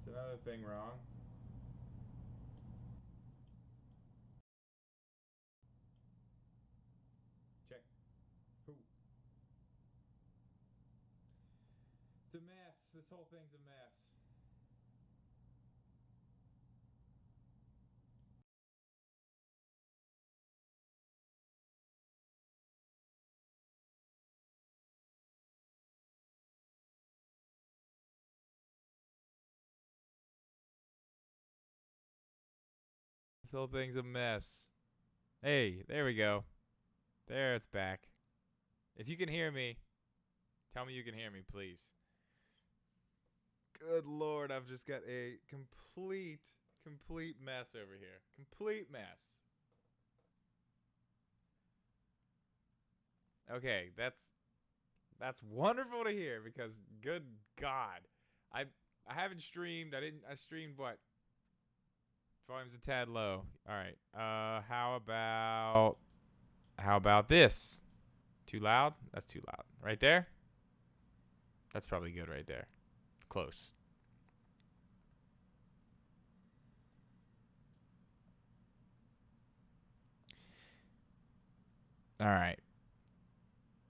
Is another thing wrong? Check. Ooh. It's a mess. This whole thing's a mess. This whole thing's a mess. Hey, there we go. There, it's back. If you can hear me, tell me you can hear me, please. Good Lord, I've just got a complete mess over here. Complete mess. Okay, that's wonderful to hear because good God, I I haven't streamed. I streamed what? Volume's a tad low. All right. How about this? Too loud? That's too loud. Right there? That's probably good right there. Close. All right.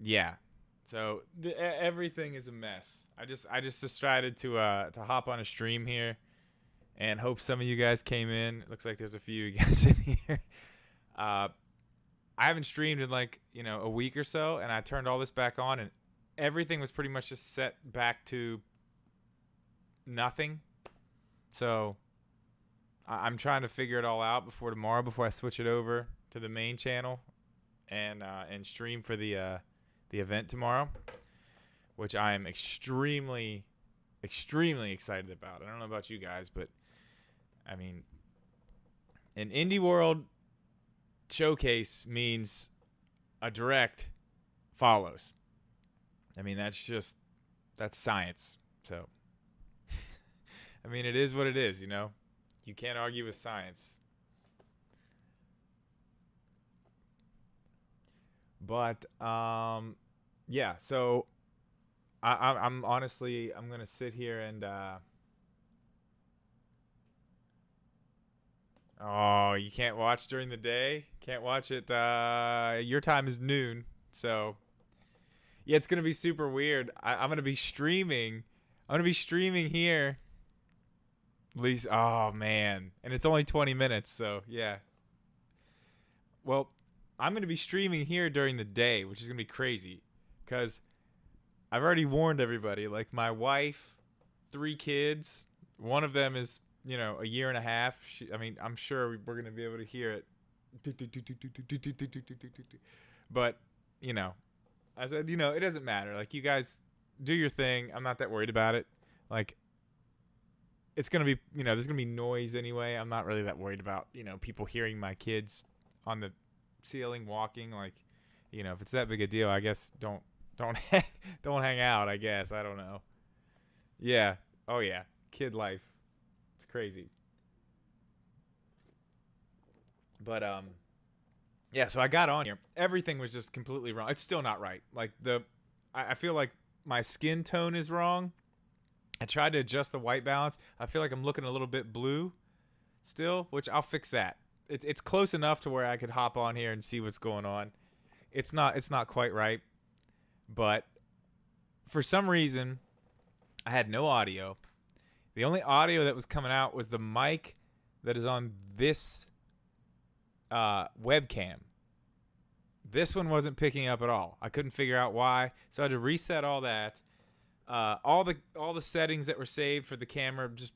Yeah. So everything is a mess. I just decided to hop on a stream here and hope some of you guys came in. It looks like there's a few of you guys in here. Uh, I haven't streamed in like a week or so, and I turned all this back on, and everything was pretty much just set back to nothing. So I'm trying to figure it all out before tomorrow, before I switch it over to the main channel and stream for the event tomorrow, which I am extremely excited about. I don't know about you guys, but I mean, an indie world showcase means a direct follows. I mean, that's science. So, I mean, it is what it is, You can't argue with science. But yeah. So I'm honestly I'm gonna sit here and oh, you can't watch during the day. Can't watch it. Your time is noon, so yeah, it's gonna be super weird. I'm gonna be streaming. I'm gonna be streaming here. At least, oh man, and it's only 20 minutes, so yeah. Well, I'm gonna be streaming here during the day, which is gonna be crazy, cause I've already warned everybody. Like my wife, 3 kids. One of them is a year and a half. I mean, I'm sure we're gonna be able to hear it. But I said, it doesn't matter. Like you guys do your thing. I'm not that worried about it. Like it's gonna be, there's gonna be noise anyway. I'm not really that worried about, people hearing my kids on the ceiling walking. Like, if it's that big a deal, I guess don't don't hang out. I guess I don't know. Yeah. Oh yeah. Kid life. It's crazy. But yeah. So I got on here. Everything was just completely wrong. It's still not right. Like I feel like my skin tone is wrong. I tried to adjust the white balance. I feel like I'm looking a little bit blue still, which I'll fix that. It's close enough to where I could hop on here and see what's going on. It's not quite right, but for some reason I had no audio. The only audio that was coming out was the mic that is on this webcam. This one wasn't picking up at all. I couldn't figure out why, so I had to reset all that. All the settings that were saved for the camera just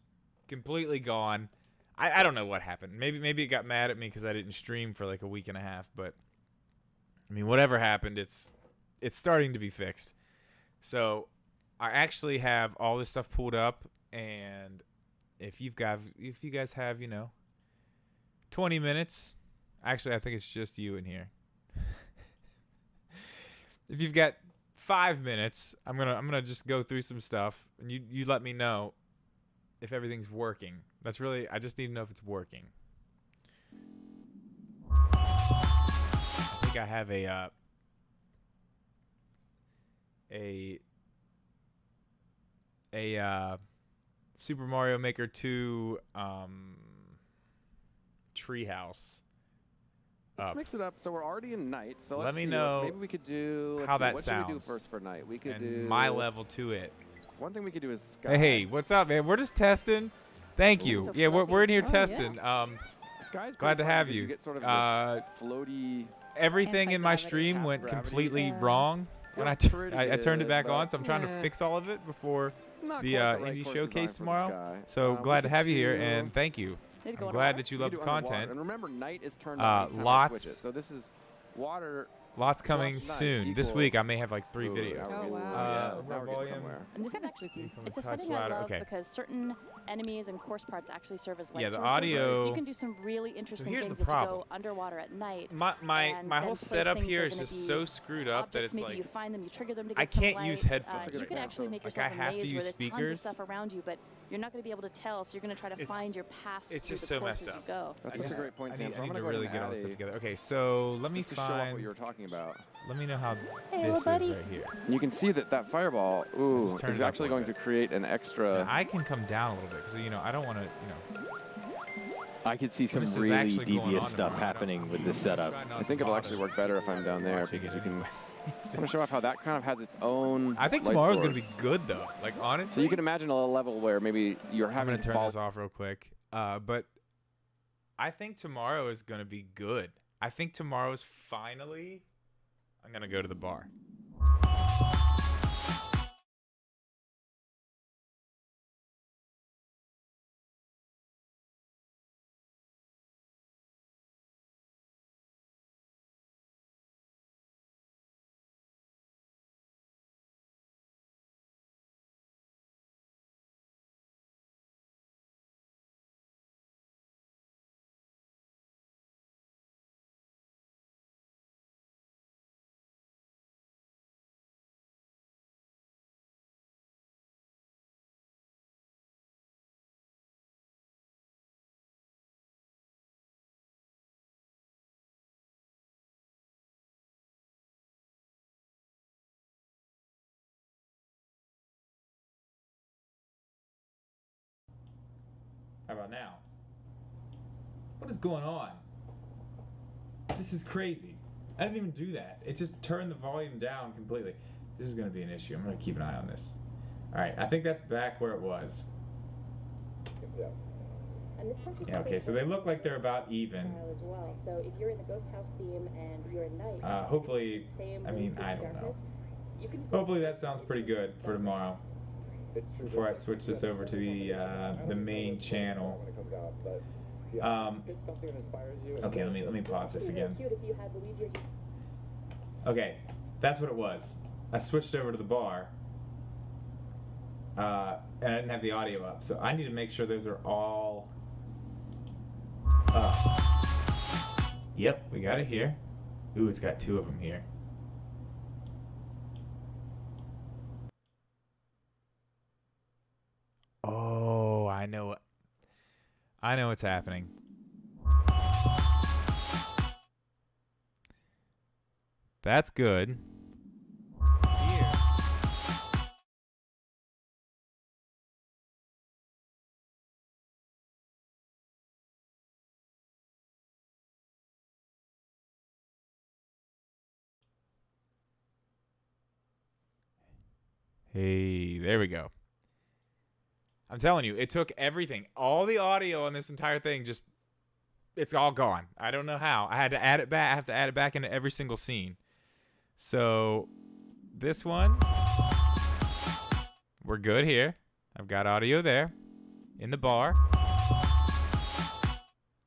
completely gone. I don't know what happened. Maybe it got mad at me because I didn't stream for like a week and a half. But I mean, whatever happened, it's starting to be fixed. So I actually have all this stuff pulled up, and if you guys have 20 minutes, actually I think it's just you in here. If you've got 5 minutes, I'm gonna just go through some stuff, and you let me know if everything's working. I just need to know if it's working. I think I have a Super Mario Maker 2 Treehouse. Let's mix it up. So we're already in night. So Let let's me see. know Maybe we could do. how that what sounds. What should we do first for night? We could and do my level to it. One thing we could do is sky. Hey, what's up, man? We're just testing. Thank you. So Yeah, we're in here fluffy. testing. Sky's Glad to pretty fun have because you. You get sort of this floaty. Everything in my Anti-gravity. stream went Half-gravity. completely Yeah. wrong when I Feels pretty turned it good, back but on, so I'm trying to eh, fix all of it before not the quite right indie course showcase design for the tomorrow. sky. So We glad to could have you here, do- and thank you. Maybe I'm go glad underwater? that you we love could the do underwater. content. And remember, night is turned on. each time we lots- switch it. So this is water. Lots coming Plus night soon. This week I equals- may have like 3 Ooh, videos. now we're Oh, getting- wow. now we're getting volume. somewhere. And this is Kinda actually spooky. Come It's a touch setting I louder. love Okay. because certain enemies and course parts actually serve as light Yeah, the sources. audio- So you can do some really interesting here's things the if you problem. go underwater at night. My and whole then place setup things here that are is gonna just be so screwed up that objects, it's maybe like you find them, you trigger them to I get some can't use light. headphones That's a You good can point. actually make Like, yourself I a have to maze use where there's speakers. tons of stuff around you, but you're not going to be able to tell. So you're going to try to It's- find your path it's through just the so course messed as you up. go. That's I a just- great point, I Sam. need, So I I'm need gonna to go ahead really and get all add this stuff a- together. Okay, so let me just to show off find. what you were talking about. Let me know how Hey, this little buddy. is right here. You can see that fireball, Just turn is it up actually a going bit. to create an extra. Now, I can come down a little bit because I don't want to I could see some This is really actually going devious on stuff tomorrow. I don't- happening with this setup. try not I think to it'll bother actually work better if I'm down there watching because it you can. anyway. I want to show off how that kind of has its own. I think light tomorrow's gonna be source. good though. Like honestly, So you can imagine a level where maybe you're I'm having gonna to turn fall. this off real quick. But I think tomorrow is gonna be good. I think tomorrow's finally. I'm gonna go to the bar. How about now? What is going on? This is crazy. I didn't even do that. It just turned the volume down completely. This is going to be an issue. I'm going to keep an eye on this. All right, I think that's back where it was. Yeah, okay, so they look like they're about even. As well. So if you're in the ghost house theme and you're at night, Hopefully, same I mean, waves I of don't know. darkness, you can just Hopefully that sounds pretty good for tomorrow. Before I switch this over to the main channel. Okay, let me pause this again. cute if you had Luigi as your Okay, that's what it was. I switched over to the bar, and I didn't have the audio up, so I need to make sure those are all up. Yep, we got it here. Ooh, it's got 2 of them here. Oh, I know what's happening. That's good. Here. Hey, there we go. I'm telling you, it took everything. All the audio on this entire thing just it's all gone. I don't know how. I had to add it back. I have to add it back into every single scene. So this one, we're good here. I've got audio there in the bar.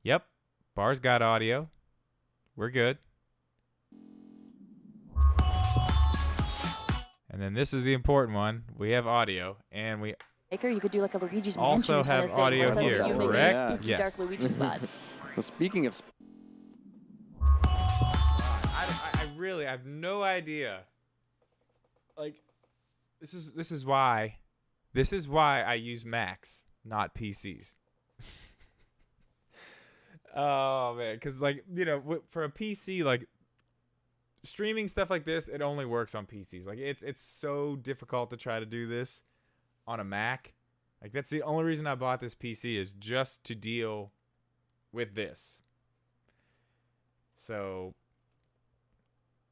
Yep, bar's got audio. We're good. And then this is the important one. We have audio, and we Maker, you could do like a Luigi's also Mansion kind have of thing. audio Also, here, you make a correct? spooky, Yes. dark Luigi spot. So speaking of, I really I have no idea. Like, this is why I use Macs, not PCs. Oh man, because like for a PC, like streaming stuff like this, it only works on PCs. Like it's so difficult to try to do this on a Mac. Like, that's the only reason I bought this PC, is just to deal with this. So,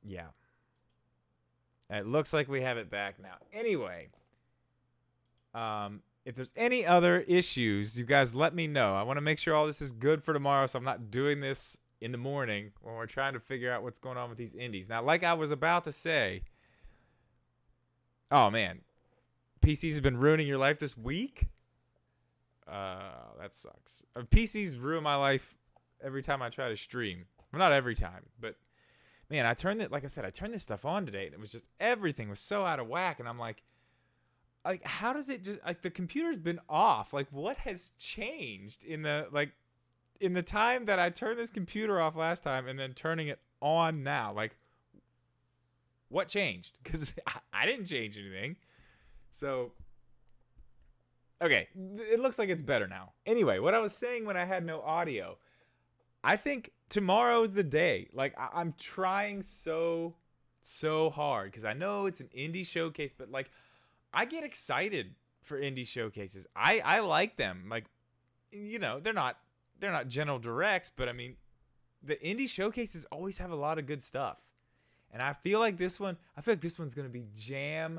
yeah. It looks like we have it back now. Anyway, if there's any other issues, you guys let me know. I want to make sure all this is good for tomorrow, so I'm not doing this in the morning when we're trying to figure out what's going on with these indies. Now, like I was about to say, oh, man. PCs have been ruining your life this week? That sucks. PCs ruin my life every time I try to stream. Well, not every time, but man, like I said, I turned this stuff on today, and it was just, everything was so out of whack, and I'm like, how does it just, like, the computer's been off? Like, what has changed in the time that I turned this computer off last time and then turning it on now? Like, what changed? Because I didn't change anything. So, okay, it looks like it's better now. Anyway, what I was saying when I had no audio, I think tomorrow's the day. Like, I'm trying so hard, because I know it's an indie showcase, but, like, I get excited for indie showcases. I like them. Like, you know, they're not general directs, but I mean, the indie showcases always have a lot of good stuff. And I feel like this one's going to be jam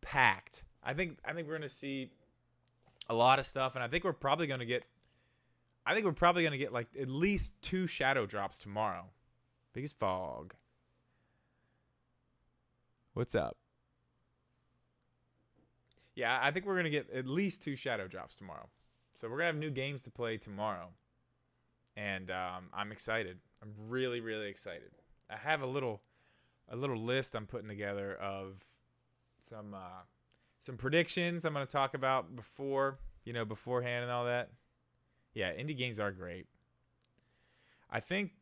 packed. I think we're going to see a lot of stuff, and I think we're probably going to get like at least 2 shadow drops tomorrow. Biggest fog. What's up? Yeah, I think we're going to get at least 2 shadow drops tomorrow. So we're going to have new games to play tomorrow. And I'm excited. I'm really, really excited. I have a little list I'm putting together of some predictions I'm going to talk about beforehand and all that. Yeah, indie games are great. I think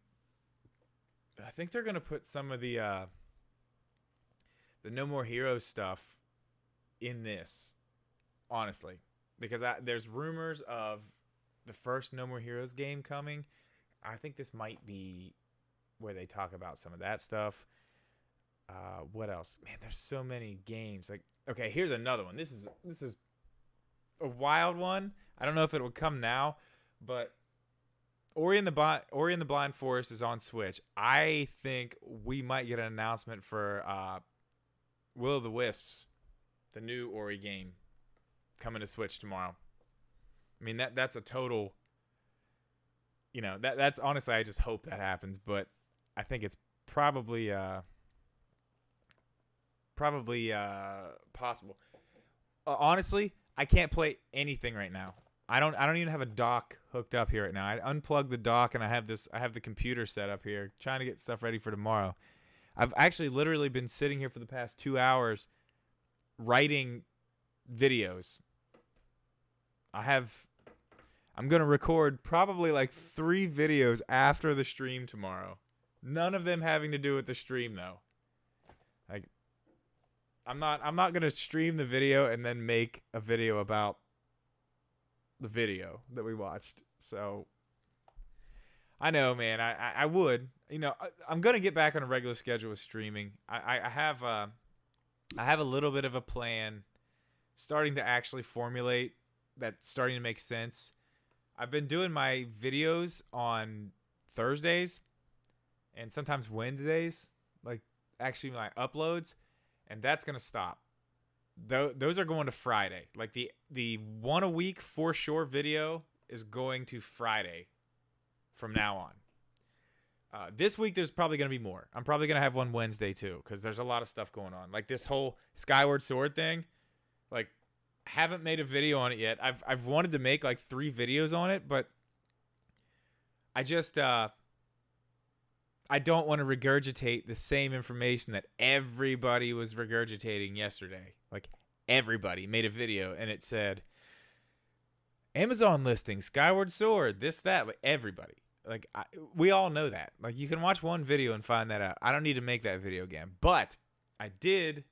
they're going to put some of the No More Heroes stuff in this, honestly, because there's rumors of the first No More Heroes game coming. I think this might be where they talk about some of that stuff. What else? Man, there's so many games. Like, okay, here's another one. This is a wild one. I don't know if it will come now, but Ori and the Blind Forest is on Switch. I think we might get an announcement for Will of the Wisps, the new Ori game, coming to Switch tomorrow. I mean, that's a total, that's honestly, I just hope that happens, but I think it's probably possible. Honestly, I can't play anything right now. I don't even have a dock hooked up here right now. I unplugged the dock, and I have the computer set up here, trying to get stuff ready for tomorrow. I've actually literally been sitting here for the past 2 hours writing videos. I'm going to record probably like 3 videos after the stream tomorrow. None of them having to do with the stream, though. Like, I'm not going to stream the video and then make a video about the video that we watched. So I know, man, I would, I'm going to get back on a regular schedule with streaming. I have a little bit of a plan starting to actually formulate that's starting to make sense. I've been doing my videos on Thursdays and sometimes Wednesdays, like actually my uploads, and that's going to stop. Those are going to Friday. Like the 1 a week for sure video is going to Friday from now on. This week there's probably going to be more. I'm probably going to have one Wednesday too, because there's a lot of stuff going on. Like this whole Skyward Sword thing, like, haven't made a video on it yet. I've wanted to make like 3 videos on it, but I just I don't want to regurgitate the same information that everybody was regurgitating yesterday. Like, everybody made a video and it said Amazon listing, Skyward Sword, this, that. Like, everybody. Like, we all know that. Like, you can watch one video and find that out. I don't need to make that video again. But I did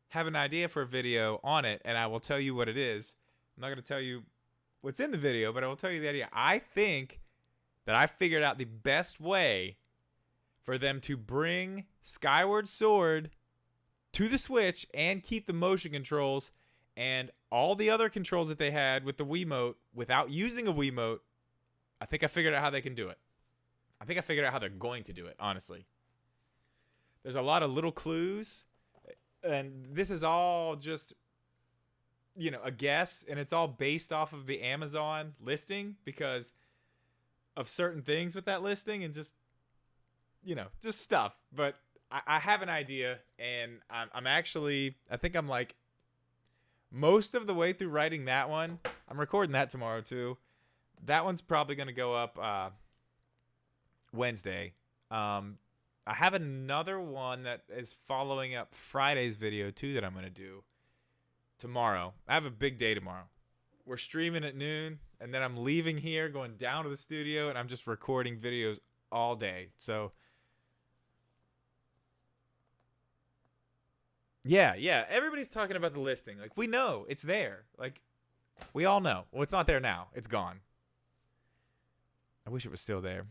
have an idea for a video on it, and I will tell you what it is. I'm not going to tell you what's in the video, but I will tell you the idea. I think that I figured out the best way for them to bring Skyward Sword to the Switch and keep the motion controls And all the other controls that they had with the Wiimote, without using a Wiimote, I think I figured out how they can do it. I think I figured out how they're going to do it, honestly. There's a lot of little clues, and this is all just, you know, a guess, and it's all based off of the Amazon listing because of certain things with that listing and just, you know, just stuff. But I have an idea, and I'm actually, I think I'm like most of the way through writing that one. I'm recording that tomorrow too. That one's probably going to go up Wednesday. I have another one that is following up Friday's video too that I'm going to do tomorrow. I have a big day tomorrow. We're streaming at noon, and then I'm leaving here, going down to the studio, and I'm just recording videos all day. So yeah, everybody's talking about the listing. Like, we know it's there. Like, we all know. Well, it's not there now. It's gone. I wish it was still there.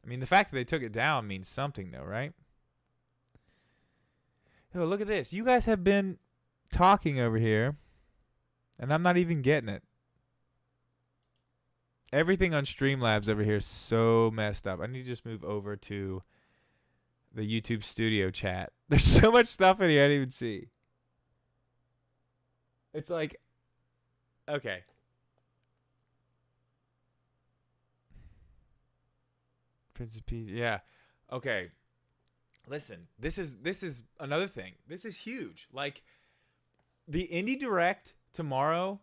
I mean, the fact that they took it down means something, though, right? Yo, look at this. You guys have been talking over here, and I'm not even getting it. Everything on Streamlabs over here is so messed up. I need to just move over to the YouTube studio chat. There's so much stuff in here I didn't even see. It's like, okay. Princess Peach, yeah. Okay. Listen, this is another thing. This is huge. Like, the Indie Direct tomorrow.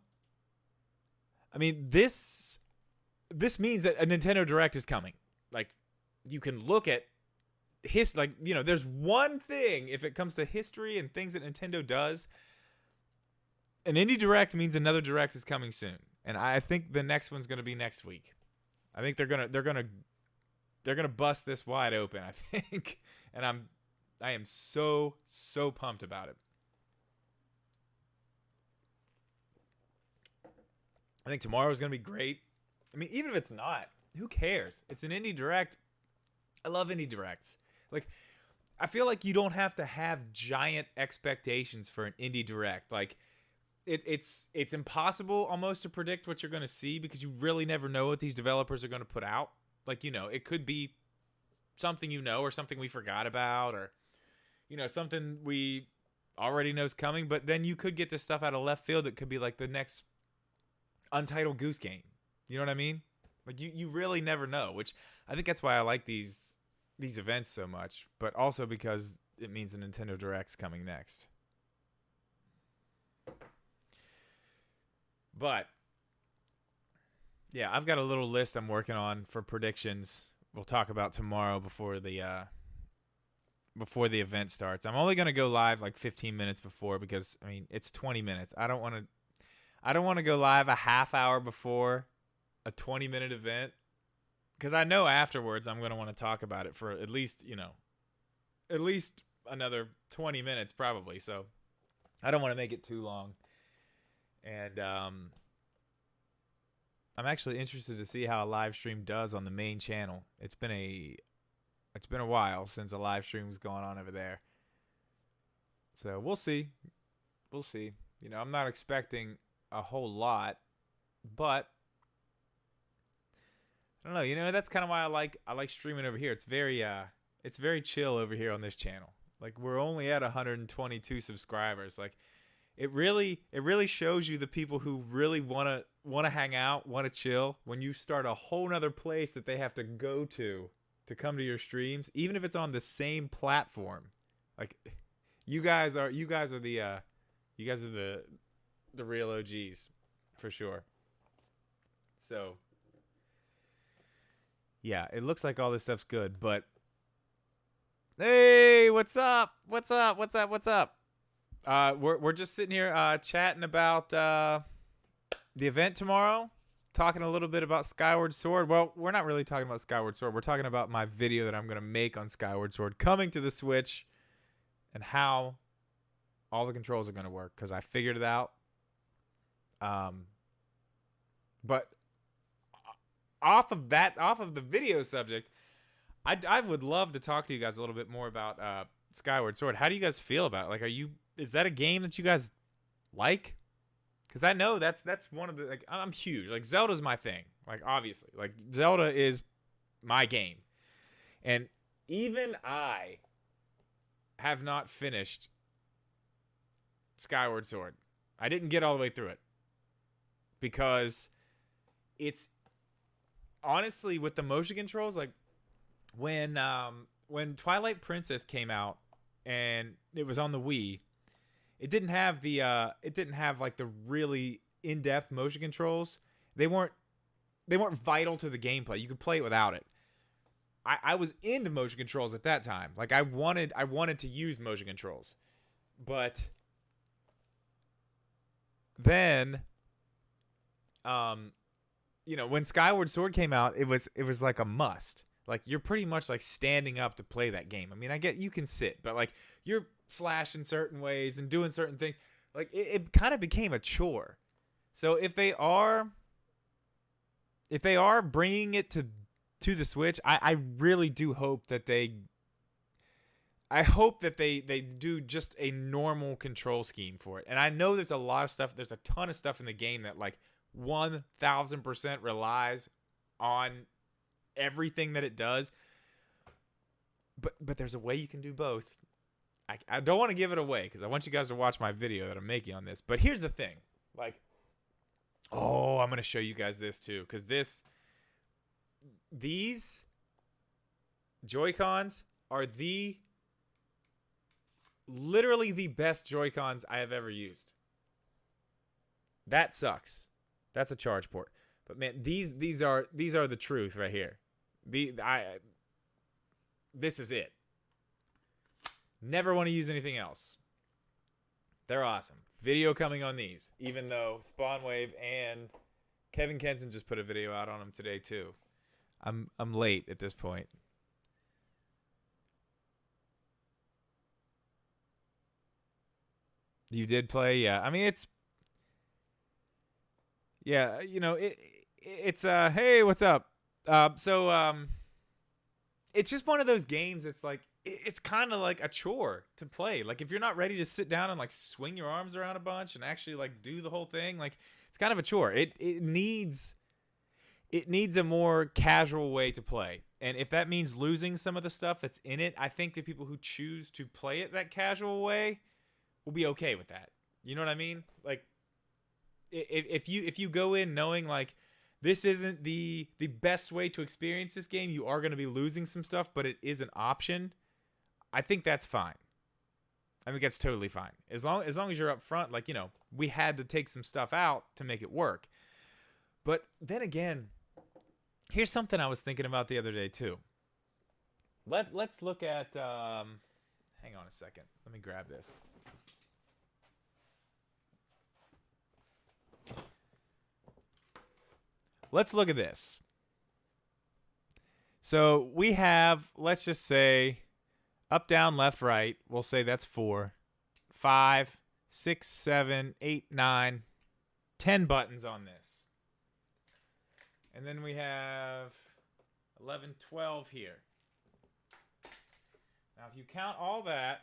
I mean, this means that a Nintendo Direct is coming. Like, you can look at like, you know, there's one thing if it comes to history and things that Nintendo does. An Indie Direct means another Direct is coming soon, and I think the next one's going to be next week. I think they're gonna bust this wide open, I think, and I am so pumped about it. I think tomorrow's gonna be great. I mean, even if it's not, who cares? It's an Indie Direct. I love Indie Directs. Like, I feel like you don't have to have giant expectations for an Indie Direct. Like, it's impossible almost to predict what you're gonna see because you really never know what these developers are gonna put out. Like, you know, it could be something you know or something we forgot about or, you know, something we already know is coming. But then you could get this stuff out of left field that could be like the next Untitled Goose Game. You know what I mean? Like, you really never know, which I think that's why I like these events so much. But also because it means the Nintendo Direct's coming next. But yeah, I've got a little list I'm working on for predictions. We'll talk about tomorrow before the event starts. I'm only gonna go live like 15 minutes before because I mean it's 20 minutes. I don't want to go live a half hour before a 20-minute event because I know afterwards I'm gonna want to talk about it for at least another 20 minutes probably. So I don't want to make it too long. And I'm actually interested to see how a live stream does on the main channel. It's been a while since a live stream's gone on over there. So we'll see. We'll see. You know, I'm not expecting a whole lot, but I don't know. You know, that's kind of why I like streaming over here. It's very chill over here on this channel. Like, we're only at 122 subscribers. Like, it really shows you the people who really want to hang out, want to chill. When you start a whole nother place that they have to go to come to your streams, even if it's on the same platform. Like, you guys are the real OGs for sure. So yeah, it looks like all this stuff's good, but hey, what's up? We're just sitting here chatting about the event tomorrow, talking a little bit about Skyward Sword. Well, we're not really talking about Skyward Sword. We're talking about my video that I'm going to make on Skyward Sword coming to the Switch and how all the controls are going to work because I figured it out. But off of the video subject, I would love to talk to you guys a little bit more about Skyward Sword. How do you guys feel about it? Like, is that a game that you guys like, because I know that's one of the, like, I'm huge. Like, Zelda's my thing. Like, obviously, like, Zelda is my game, and even I have not finished Skyward Sword. I didn't get all the way through it because it's honestly, with the motion controls, like when Twilight Princess came out and it was on the Wii, it didn't have like the really in-depth motion controls. They weren't vital to the gameplay. You could play it without it. I was into motion controls at that time. Like, I wanted to use motion controls. But then when Skyward Sword came out, it was like a must. Like, you're pretty much like standing up to play that game. I mean, I get you can sit, but like, you're slashing certain ways and doing certain things. Like, it kind of became a chore. So if they are bringing it to the Switch, I really do hope that they do just a normal control scheme for it. And I know there's a lot of stuff, there's a ton of stuff in the game that like 1000% relies on everything that it does. But there's a way you can do both. I don't want to give it away because I want you guys to watch my video that I'm making on this. But here's the thing. Like, oh, I'm going to show you guys this too, because these Joy-Cons are literally the best Joy-Cons I have ever used. That sucks. That's a charge port. But man, these are the truth right here. This is it. Never want to use anything else. They're awesome. Video coming on these, even though Spawnwave and Kevin Kenson just put a video out on them today too. I'm late at this point. You did play, yeah. I mean, it's hey, what's up? It's just one of those games that's like, it's kind of like a chore to play. Like, if you're not ready to sit down and like swing your arms around a bunch and actually like do the whole thing, like, it's kind of a chore. It needs a more casual way to play. And if that means losing some of the stuff that's in it, I think the people who choose to play it that casual way will be okay with that. You know what I mean? Like, if you go in knowing like this isn't the best way to experience this game, you are going to be losing some stuff, but it is an option. I think that's fine. I think that's totally fine. As long as you're up front, like, we had to take some stuff out to make it work. But then again, here's something I was thinking about the other day too. Let's look at hang on a second. Let me grab this. Let's look at this. So we have, let's just say, up, down, left, right. We'll say that's 4, 5, 6, 7, 8, 9, 10 buttons on this. And then we have 11, 12 here. Now, if you count all that,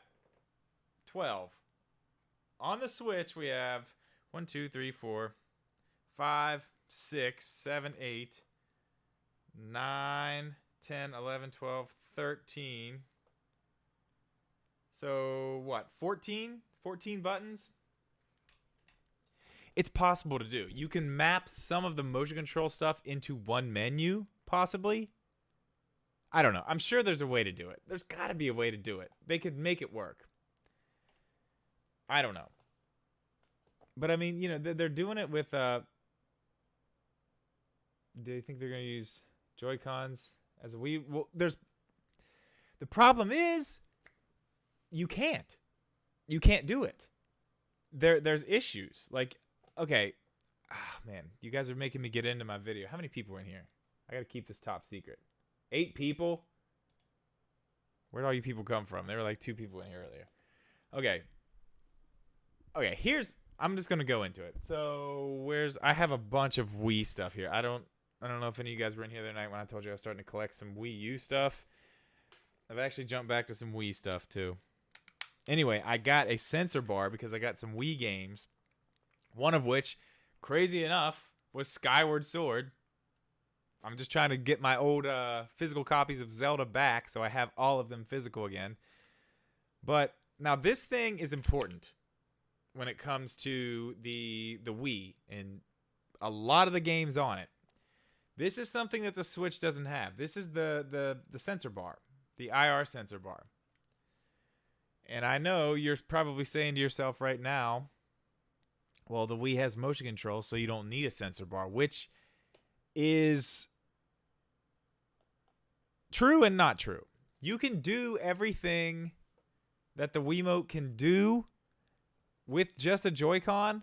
12. On the Switch, we have 1, 2, 3, 4, 5, 6, 7, 8, 9, 10, 11, 12, 13. So what, 14? 14 buttons? It's possible to do. You can map some of the motion control stuff into one menu, possibly. I don't know. I'm sure there's a way to do it. There's got to be a way to do it. They could make it work. I don't know. But I mean, they're doing it with do you think they're going to use Joy-Cons as a Wii? Well, the problem is you can't do it. There's issues. Like, okay, man, you guys are making me get into my video. How many people are in here? I got to keep this top secret. 8 people? Where'd all you people come from? There were like 2 people in here earlier. Okay, I'm just going to go into it. So, I have a bunch of Wii stuff here. I don't know if any of you guys were in here the other night when I told you I was starting to collect some Wii U stuff. I've actually jumped back to some Wii stuff too. Anyway, I got a sensor bar because I got some Wii games One of which, crazy enough, was Skyward Sword. I'm just trying to get my old physical copies of Zelda back so I have all of them physical again. But now this thing is important when it comes to the Wii and a lot of the games on it. This is something that the Switch doesn't have. This is the sensor bar, the IR sensor bar. And I know you're probably saying to yourself right now, well, the Wii has motion control, so you don't need a sensor bar, which is true and not true. You can do everything that the Wiimote can do with just a Joy-Con,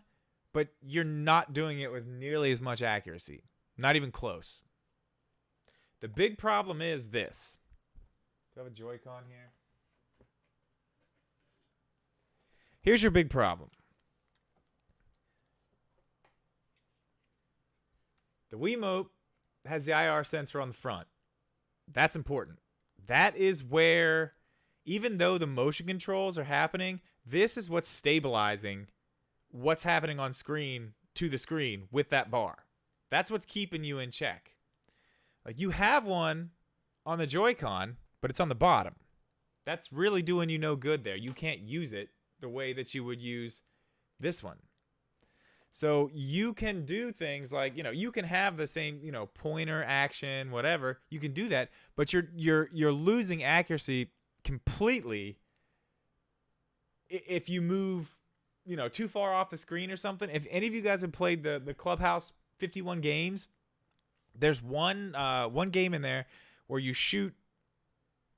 but you're not doing it with nearly as much accuracy. Not even close. The big problem is this. Do I have a Joy-Con here? Here's your big problem. The Wiimote has the IR sensor on the front. That's important. That is where, even though the motion controls are happening, this is what's stabilizing what's happening on screen to the screen with that bar. That's what's keeping you in check. Like, you have one on the Joy-Con, but it's on the bottom. That's really doing you no good there. You can't use it the way that you would use this one. So you can do things like, you can have the same, pointer action, whatever. You can do that, but you're losing accuracy completely if you move, too far off the screen or something. If any of you guys have played the Clubhouse 51 games, there's one game in there where you shoot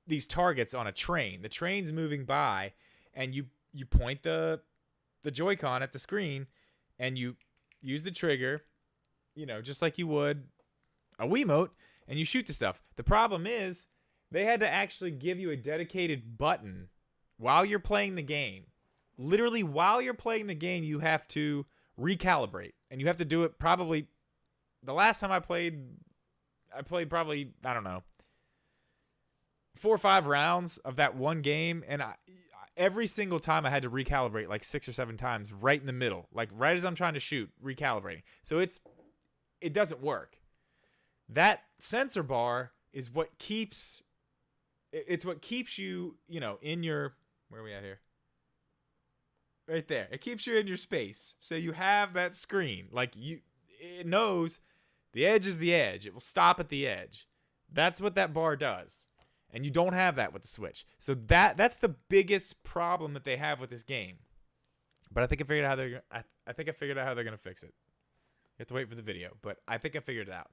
these targets on a train. The train's moving by, and you point the Joy-Con at the screen, and you use the trigger, just like you would a Wiimote, and you shoot the stuff. The problem is they had to actually give you a dedicated button while you're playing the game. Literally, while you're playing the game, you have to recalibrate, and you have to do it probably. The last time I played probably, I don't know, 4 or 5 rounds of that one game, and every single time I had to recalibrate like 6 or 7 times right in the middle, like right as I'm trying to shoot, recalibrating. So it doesn't work. That sensor bar is what keeps you, in your, where are we at here? Right there. It keeps you in your space. So you have that screen. Like, it knows the edge is the edge. It will stop at the edge. That's what that bar does. And you don't have that with the Switch. So that's the biggest problem that they have with this game. But I think I figured out how they're gonna fix it. You have to wait for the video, but I think I figured it out.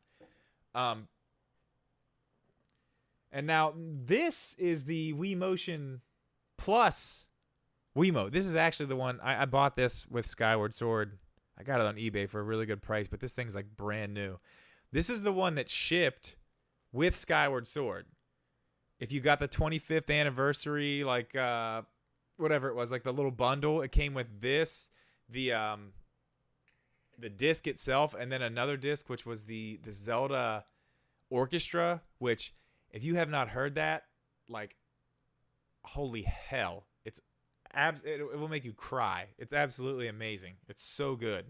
And now this is the Wii Motion Plus Wiimote. This is actually the one I bought this with Skyward Sword. I got it on eBay for a really good price, but this thing's like brand new. This is the one that shipped with Skyward Sword. If you got the 25th anniversary, like whatever it was, like the little bundle, it came with this, the disc itself, and then another disc, which was the Zelda Orchestra, which, if you have not heard that, like, holy hell. It will make you cry. It's absolutely amazing. It's so good.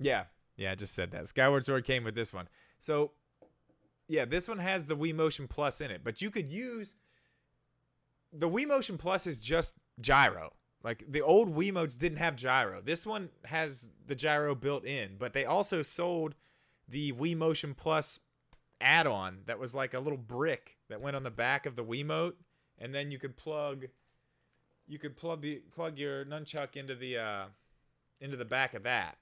Yeah, I just said that. Skyward Sword came with this one. So, yeah, this one has the Wii Motion Plus in it. But you could use... The Wii Motion Plus is just gyro. Like, the old Wiimotes didn't have gyro. This one has the gyro built in. But they also sold the Wii Motion Plus add-on that was like a little brick that went on the back of the Wiimote. And then you could plug your nunchuck into the back of that.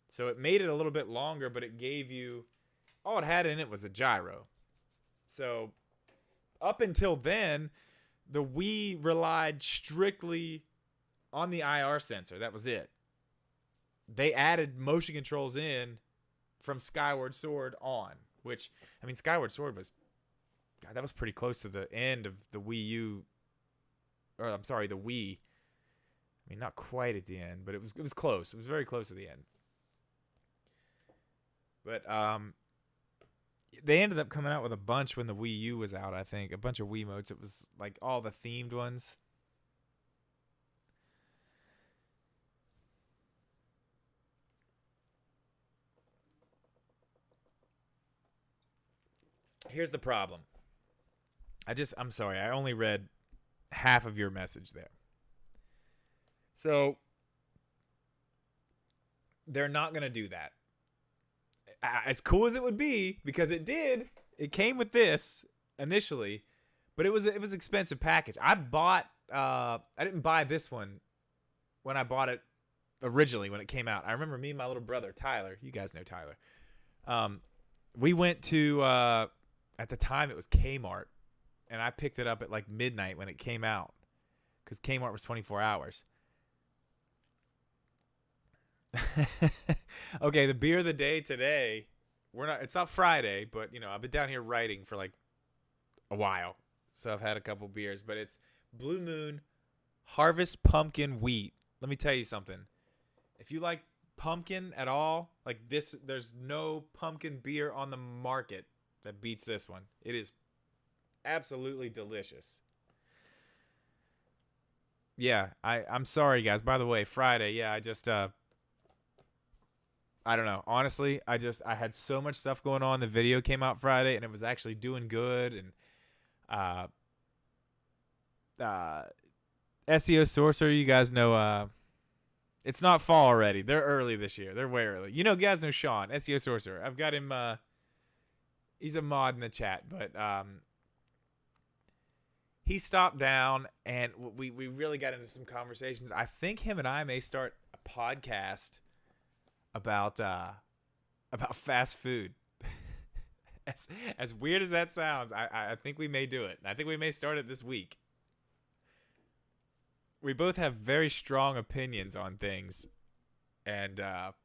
So it made it a little bit longer, but it gave you... All it had in it was a gyro. So up until then, the Wii relied strictly on the IR sensor. That was it. They added motion controls in from Skyward Sword on, which, I mean, Skyward Sword was... God, that was pretty close to the end of the Wii U... Or, I'm sorry, the Wii. I mean, not quite at the end, but it was close. It was very close to the end. But they ended up coming out with a bunch when the Wii U was out, I think. A bunch of Wiimotes. It was like all the themed ones. Here's the problem. I'm sorry. I only read half of your message there. So they're not going to do that. As cool as it would be, because it came with this initially, but it was an expensive package. I didn't buy this one when I bought it originally when it came out. I remember me and my little brother Tyler. You guys know Tyler. We went to at the time it was Kmart, and I picked it up at like midnight when it came out, because Kmart was 24 hours. Okay, the beer of the day today. It's not Friday, but I've been down here writing for like a while, so I've had a couple beers. But it's Blue Moon Harvest Pumpkin Wheat. Let me tell you something. If you like pumpkin at all, like this, there's no pumpkin beer on the market that beats this one. It is absolutely delicious. Yeah, I'm sorry guys. By the way, Friday. Yeah, I don't know. Honestly, I had so much stuff going on. The video came out Friday, and it was actually doing good. And SEO Sorcerer, you guys know. It's not fall already. They're early this year. They're way early. You guys know Sean, SEO Sorcerer. I've got him. He's a mod in the chat, but he stopped down, and we really got into some conversations. I think him and I may start a podcast about fast food. As weird as that sounds, I think we may do it. I think we may start it this week. We both have very strong opinions on things, and half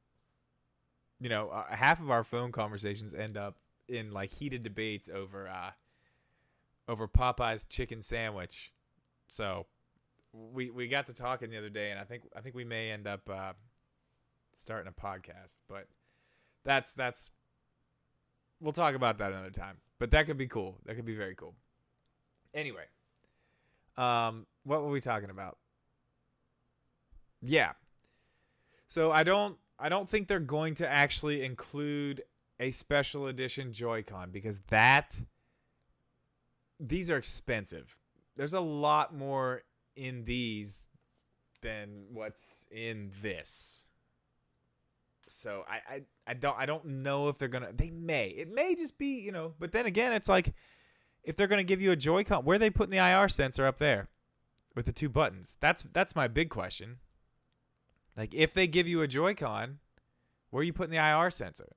of our phone conversations end up in like heated debates over Popeye's chicken sandwich. So we got to talking the other day, and I think we may end up starting a podcast, but that's we'll talk about that another time. But that could be cool. That could be very cool. Anyway, what were we talking about? Yeah. So I don't think they're going to actually include a special edition Joy-Con, because these are expensive. There's a lot more in these than what's in this. So I don't know if they're gonna. It may just be, But then again, it's like, if they're gonna give you a Joy-Con, where are they putting the IR sensor up there with the two buttons? That's my big question. Like, if they give you a Joy-Con, where are you putting the IR sensor?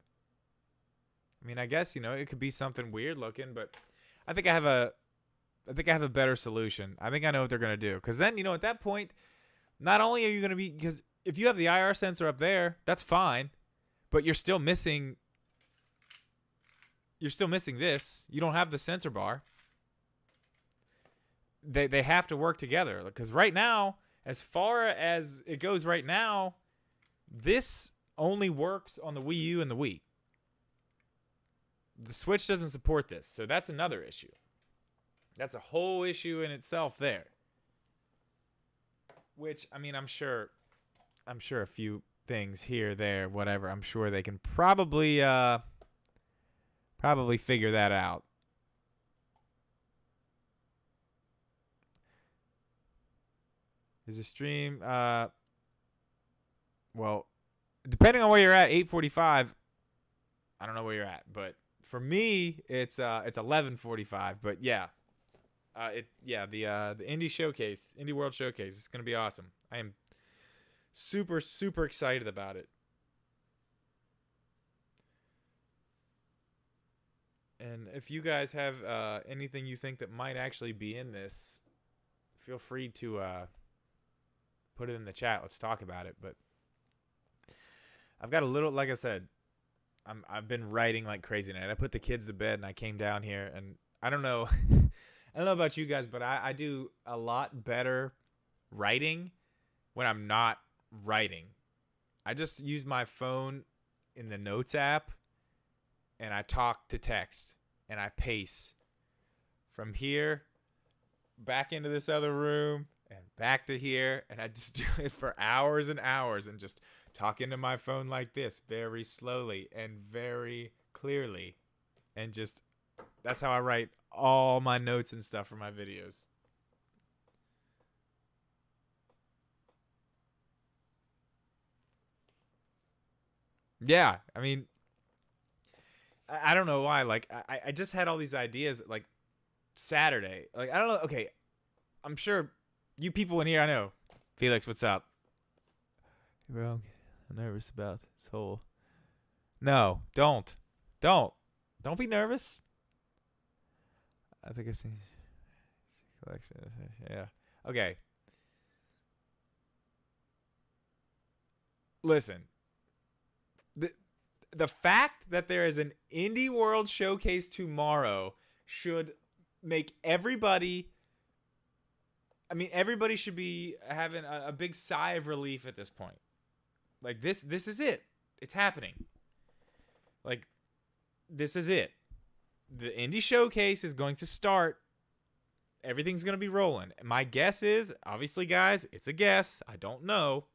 I mean, I guess it could be something weird looking, but I think I have a better solution. I think I know what they're gonna do, because then at that point, not only are you gonna be, because if you have the IR sensor up there, that's fine, but you're still missing this. You don't have the sensor bar. They have to work together, because right now, as far as it goes right now, this only works on the Wii U and the Wii. The Switch doesn't support this, so that's another issue. That's a whole issue in itself there. Which, I mean, I'm sure a few things here, there, whatever. I'm sure they can probably figure that out. Is the stream well, depending on where you're at, 8:45. I don't know where you're at, but for me, it's 11:45. But yeah, the Indie World Showcase. It's gonna be awesome. I am super, super excited about it. And if you guys have anything you think that might actually be in this, feel free to put it in the chat. Let's talk about it. But I've got a little, like I said, I've been writing like crazy tonight. I put the kids to bed and I came down here, and I don't know, I don't know about you guys, but I do a lot better writing when I'm not writing. I just use my phone in the notes app, and I talk to text, and I pace from here back into this other room and back to here, and I just do it for hours and hours, and just talk into my phone like this, very slowly and very clearly, and just That's how I write all my notes and stuff for my videos. Yeah, I mean, I don't know why. Like, I just had all these ideas, like, Saturday. Like, I don't know. Okay, I'm sure you people in here, I know. Felix, what's up? Bro, I'm nervous about this whole... No, don't. Don't be nervous. I think I see collection. Yeah. Okay. Listen. The fact that there is an Indie World Showcase tomorrow should make everybody... I mean, everybody should be having a big sigh of relief at this point. Like, this is it. It's happening. Like, this is it. The Indie Showcase is going to start. Everything's going to be rolling. My guess is, obviously, guys, it's a guess. I don't know.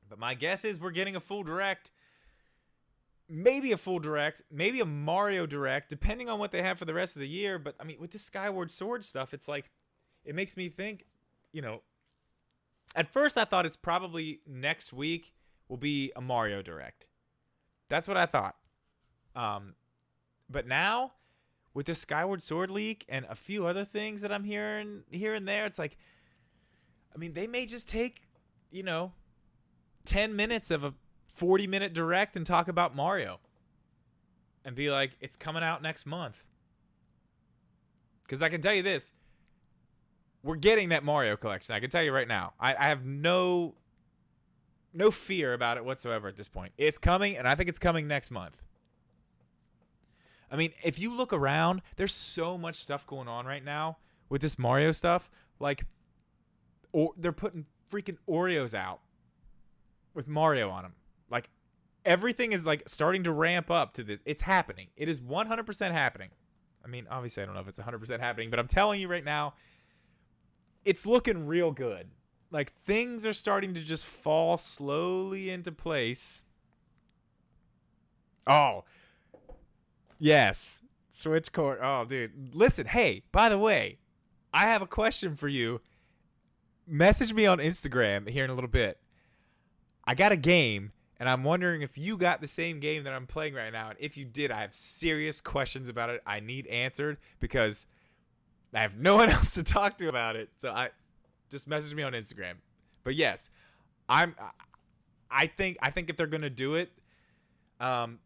But my guess is we're getting a full direct. Maybe a full direct. Maybe a Mario direct, depending on what they have for the rest of the year. But, I mean, with this Skyward Sword stuff, it's like, it makes me think, you know, at first I thought it's probably next week will be a Mario direct. That's what I thought. But now, with the Skyward Sword leak and a few other things that I'm hearing here and there, it's like, I mean, they may just take, 10 minutes of a 40-minute direct and talk about Mario. And be like, it's coming out next month. Because I can tell you this, we're getting that Mario collection. I can tell you right now. I have no fear about it whatsoever at this point. It's coming, and I think it's coming next month. I mean, if you look around, there's so much stuff going on right now with this Mario stuff. Like, they're putting freaking Oreos out with Mario on them. Like, everything is, like, starting to ramp up to this. It's happening. It is 100% happening. I mean, obviously, I don't know if it's 100% happening, but I'm telling you right now, it's looking real good. Like, things are starting to just fall slowly into place. Oh, yes. Switch cord. Oh, dude. Listen, hey, by the way, I have a question for you. Message me on Instagram here in a little bit. I got a game, and I'm wondering if you got the same game that I'm playing right now. And if you did, I have serious questions about it I need answered because I have no one else to talk to about it. So just message me on Instagram. But yes, I think if they're gonna do it, man,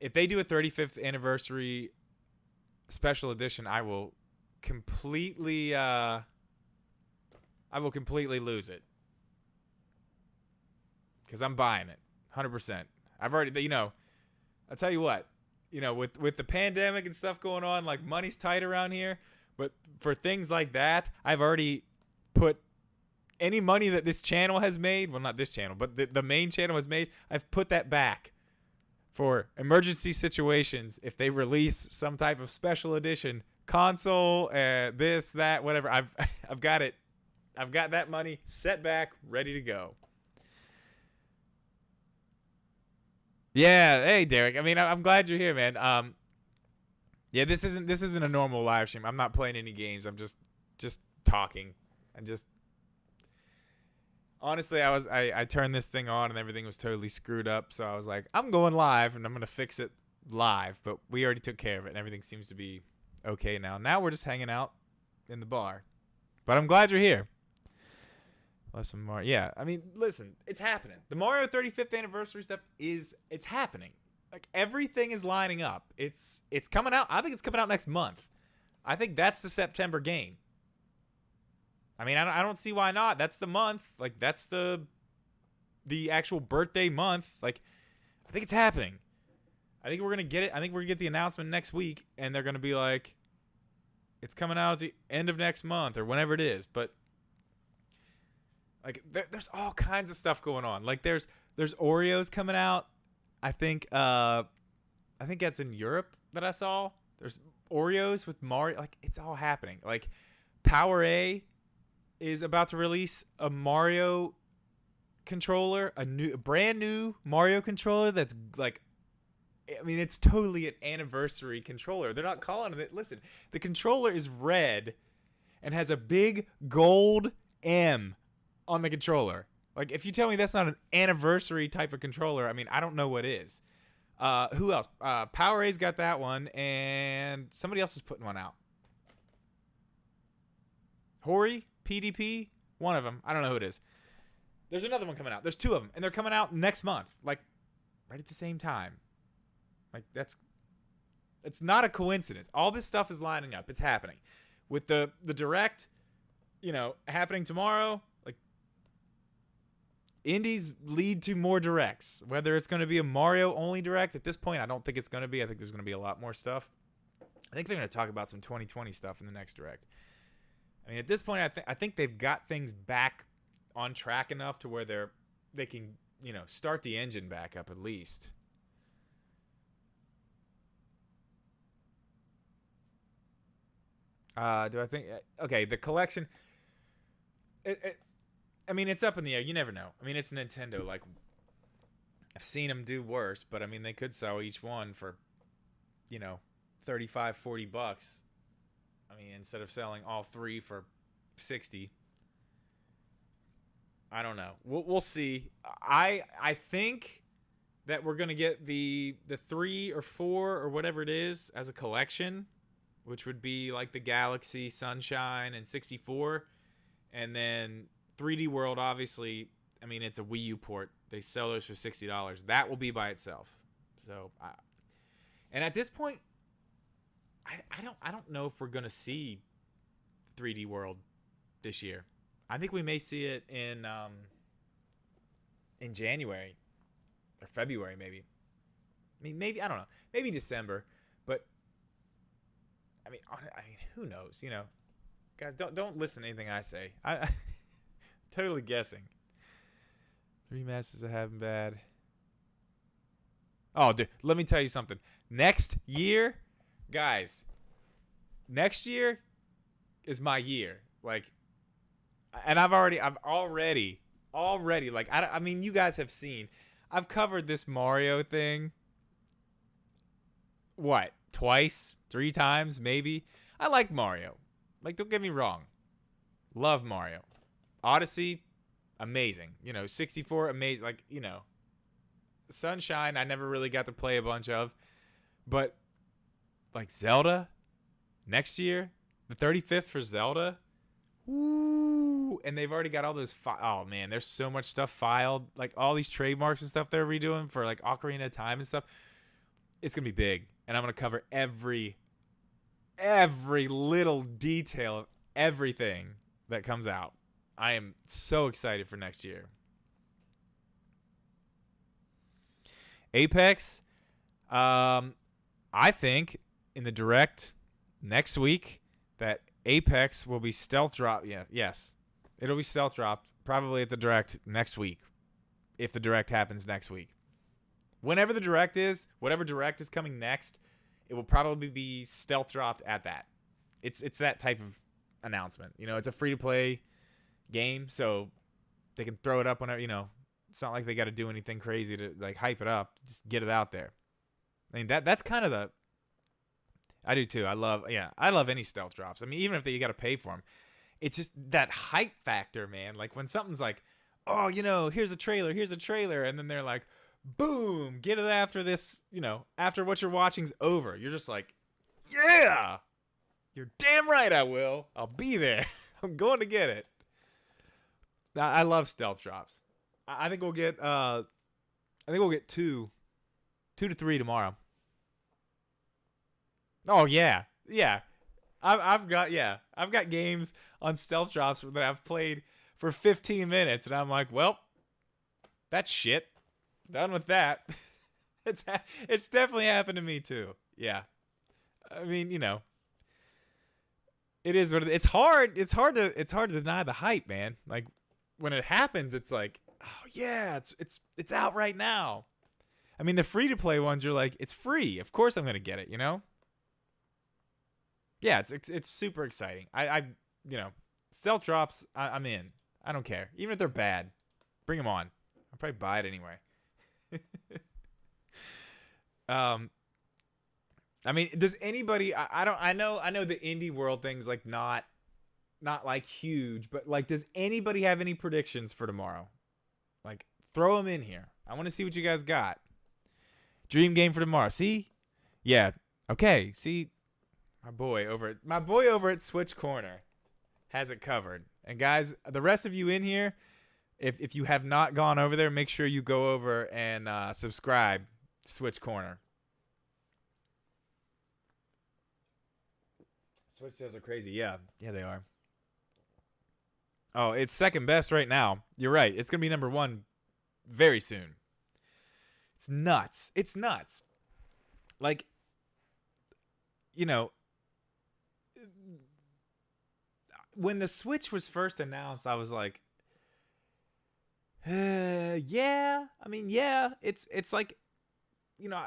if they do a 35th anniversary special edition, I will completely lose it. Because I'm buying it 100%. I've already, I'll tell you what, with the pandemic and stuff going on, like, money's tight around here. But for things like that, I've already put any money that this channel has made, well, not this channel, but the main channel has made, I've put that back for emergency situations. If they release some type of special edition console, this, that, whatever, I've got it. I've got that money set back, ready to go. Yeah, hey Derek. I mean, I'm glad you're here, man. Yeah, this isn't a normal live stream. I'm not playing any games. I'm just talking and just. Honestly, I turned this thing on and everything was totally screwed up. So I was like, I'm going live and I'm gonna fix it live. But we already took care of it and everything seems to be okay now. Now we're just hanging out in the bar. But I'm glad you're here. Some more. Yeah, I mean, listen, it's happening. The Mario 35th anniversary stuff it's happening. Like, everything is lining up. It's coming out. I think it's coming out next month. I think that's the September game. I mean, I don't see why not. That's the month. Like, that's the actual birthday month. Like, I think it's happening. I think we're gonna get it. I think we're gonna get the announcement next week, and they're gonna be like, it's coming out at the end of next month or whenever it is. But like, there's all kinds of stuff going on. Like, there's Oreos coming out. I think that's in Europe that I saw. There's Oreos with Mario. Like, it's all happening. Like, Power A is about to release a Mario controller, a brand new Mario controller that's like I mean, it's totally an anniversary controller. They're not calling it. Listen, the controller is red and has a big gold M on the controller. Like, if you tell me that's not an anniversary type of controller, I mean, I don't know what is. Who else? Powerade's got that one, and somebody else is putting one out. Hori, PDP, one of them. I don't know who it is. There's another one coming out. There's two of them, and they're coming out next month, like right at the same time. Like, it's not a coincidence. All this stuff is lining up. It's happening. With the direct, happening tomorrow, like, indies lead to more directs. Whether it's going to be a Mario only direct at this point, I don't think it's going to be. I think there's going to be a lot more stuff. I think they're going to talk about some 2020 stuff in the next direct. I mean, at this point, I think they've got things back on track enough to where they can, start the engine back up at least. Do I think? Okay, the collection. I mean, it's up in the air. You never know. I mean, it's Nintendo. Like, I've seen them do worse, but I mean, they could sell each one for, $35, $40. I mean, instead of selling all three for $60. I don't know. We'll see. I think that we're gonna get the 3 or 4 or whatever it is as a collection, which would be like the Galaxy, Sunshine, and 64, and then 3D World. Obviously, I mean, it's a Wii U port. They sell those for $60. That will be by itself. So, and at this point, I don't know if we're gonna see 3D World this year. I think we may see it in January or February, maybe. I mean, maybe, I don't know, maybe December. But I mean, who knows? Guys, don't listen to anything I say. I totally guessing. 3 Masters of Having Bad. Oh, dude, let me tell you something. Next year, guys, next year is my year. Like, and I've already, like, I mean, you guys have seen, I've covered this Mario thing. What? Twice? 3 times? Maybe? I like Mario. Like, don't get me wrong. Love Mario. Odyssey, amazing. 64, amazing. Like, Sunshine, I never really got to play a bunch of. But, like, Zelda, next year, the 35th for Zelda. Woo! And they've already got all those. Oh man, there's so much stuff filed. Like all these trademarks and stuff they're redoing for like Ocarina of Time and stuff. It's gonna be big, and I'm gonna cover every little detail of everything that comes out. I am so excited for next year. Apex, I think in the direct next week that Apex will be stealth dropped. Yeah, yes. It'll be stealth dropped probably at the direct next week. If the direct happens next week. Whenever the direct is, whatever direct is coming next, it will probably be stealth dropped at that. It's that type of announcement. It's a free-to-play game, so they can throw it up whenever, it's not like they got to do anything crazy to like hype it up. Just get it out there. I mean, that's kind of the I do too. I love any stealth drops. I mean, even if you got to pay for them, it's just that hype factor, man. Like when something's like, oh, here's a trailer, and then they're like, boom, get it after this, after what you're watching's over. You're just like, yeah, you're damn right I will. I'll be there. I'm going to get it. I love stealth drops. I think we'll get 2 to 3 tomorrow. Oh yeah. I've got games on stealth drops that I've played for 15 minutes, and I'm like, well, that's shit. Done with that. It's definitely happened to me too. Yeah. I mean, it is what it is. It's hard to deny the hype, man. Like when it happens, it's like, oh yeah, it's out right now. I mean, the free to play ones, you're like, it's free. Of course I'm gonna get it. Yeah, it's super exciting. I stealth drops. I'm in. I don't care, even if they're bad. Bring them on. I'll probably buy it anyway. Um, I mean, does anybody? I know the indie world thing's like not like huge, but like, does anybody have any predictions for tomorrow? Like, throw them in here. I want to see what you guys got. Dream game for tomorrow. See, yeah, okay. See, my boy over at Switch Corner has it covered. And guys, the rest of you in here, if you have not gone over there, make sure you go over and subscribe to Switch Corner. Switch sales are crazy. Yeah, they are. Oh, it's second best right now. You're right. It's going to be number 1 very soon. It's nuts. It's nuts. Like, you know, when the Switch was first announced, I was like, yeah. I mean, yeah. It's like, you know,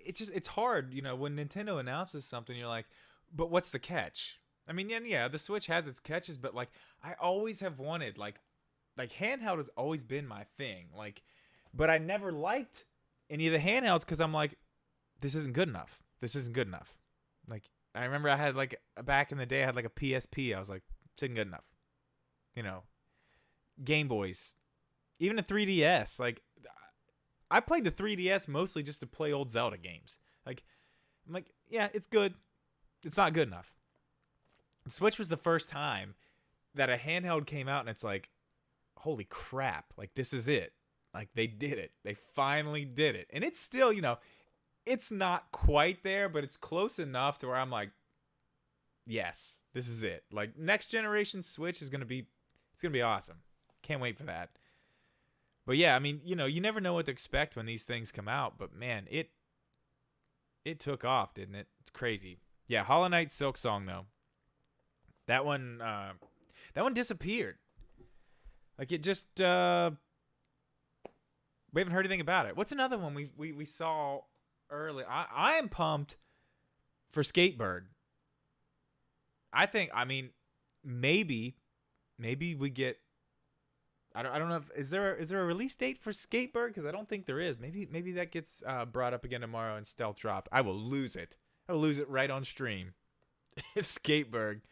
it's hard, you know, when Nintendo announces something, you're like, but what's the catch? I mean, yeah, the Switch has its catches, but like, I always have wanted like handheld has always been my thing. Like, but I never liked any of the handhelds because I'm like, this isn't good enough. This isn't good enough. Like, I remember I had like back in the day, I had like a PSP. I was like, this isn't good enough. You know, Game Boys, even a 3DS. Like, I played the 3DS mostly just to play old Zelda games. Like, I'm like, yeah, it's good. It's not good enough. The Switch was the first time that a handheld came out and it's like, holy crap, like this is it. Like they did it. They finally did it. And it's still, you know, it's not quite there, but it's close enough to where I'm like, yes, this is it. Like next generation Switch is going to be, it's going to be awesome. Can't wait for that. But yeah, I mean, you know, you never know what to expect when these things come out, but man, it took off, didn't it? It's crazy. Yeah, Hollow Knight Silk Song though. That one disappeared. Like it just we haven't heard anything about it. What's another one we saw early? I am pumped for Skatebird. I mean maybe we get I don't know if is there a release date for Skatebird, because I don't think there is. Maybe that gets brought up again tomorrow and stealth dropped. I will lose it. I will lose it right on stream if Skatebird.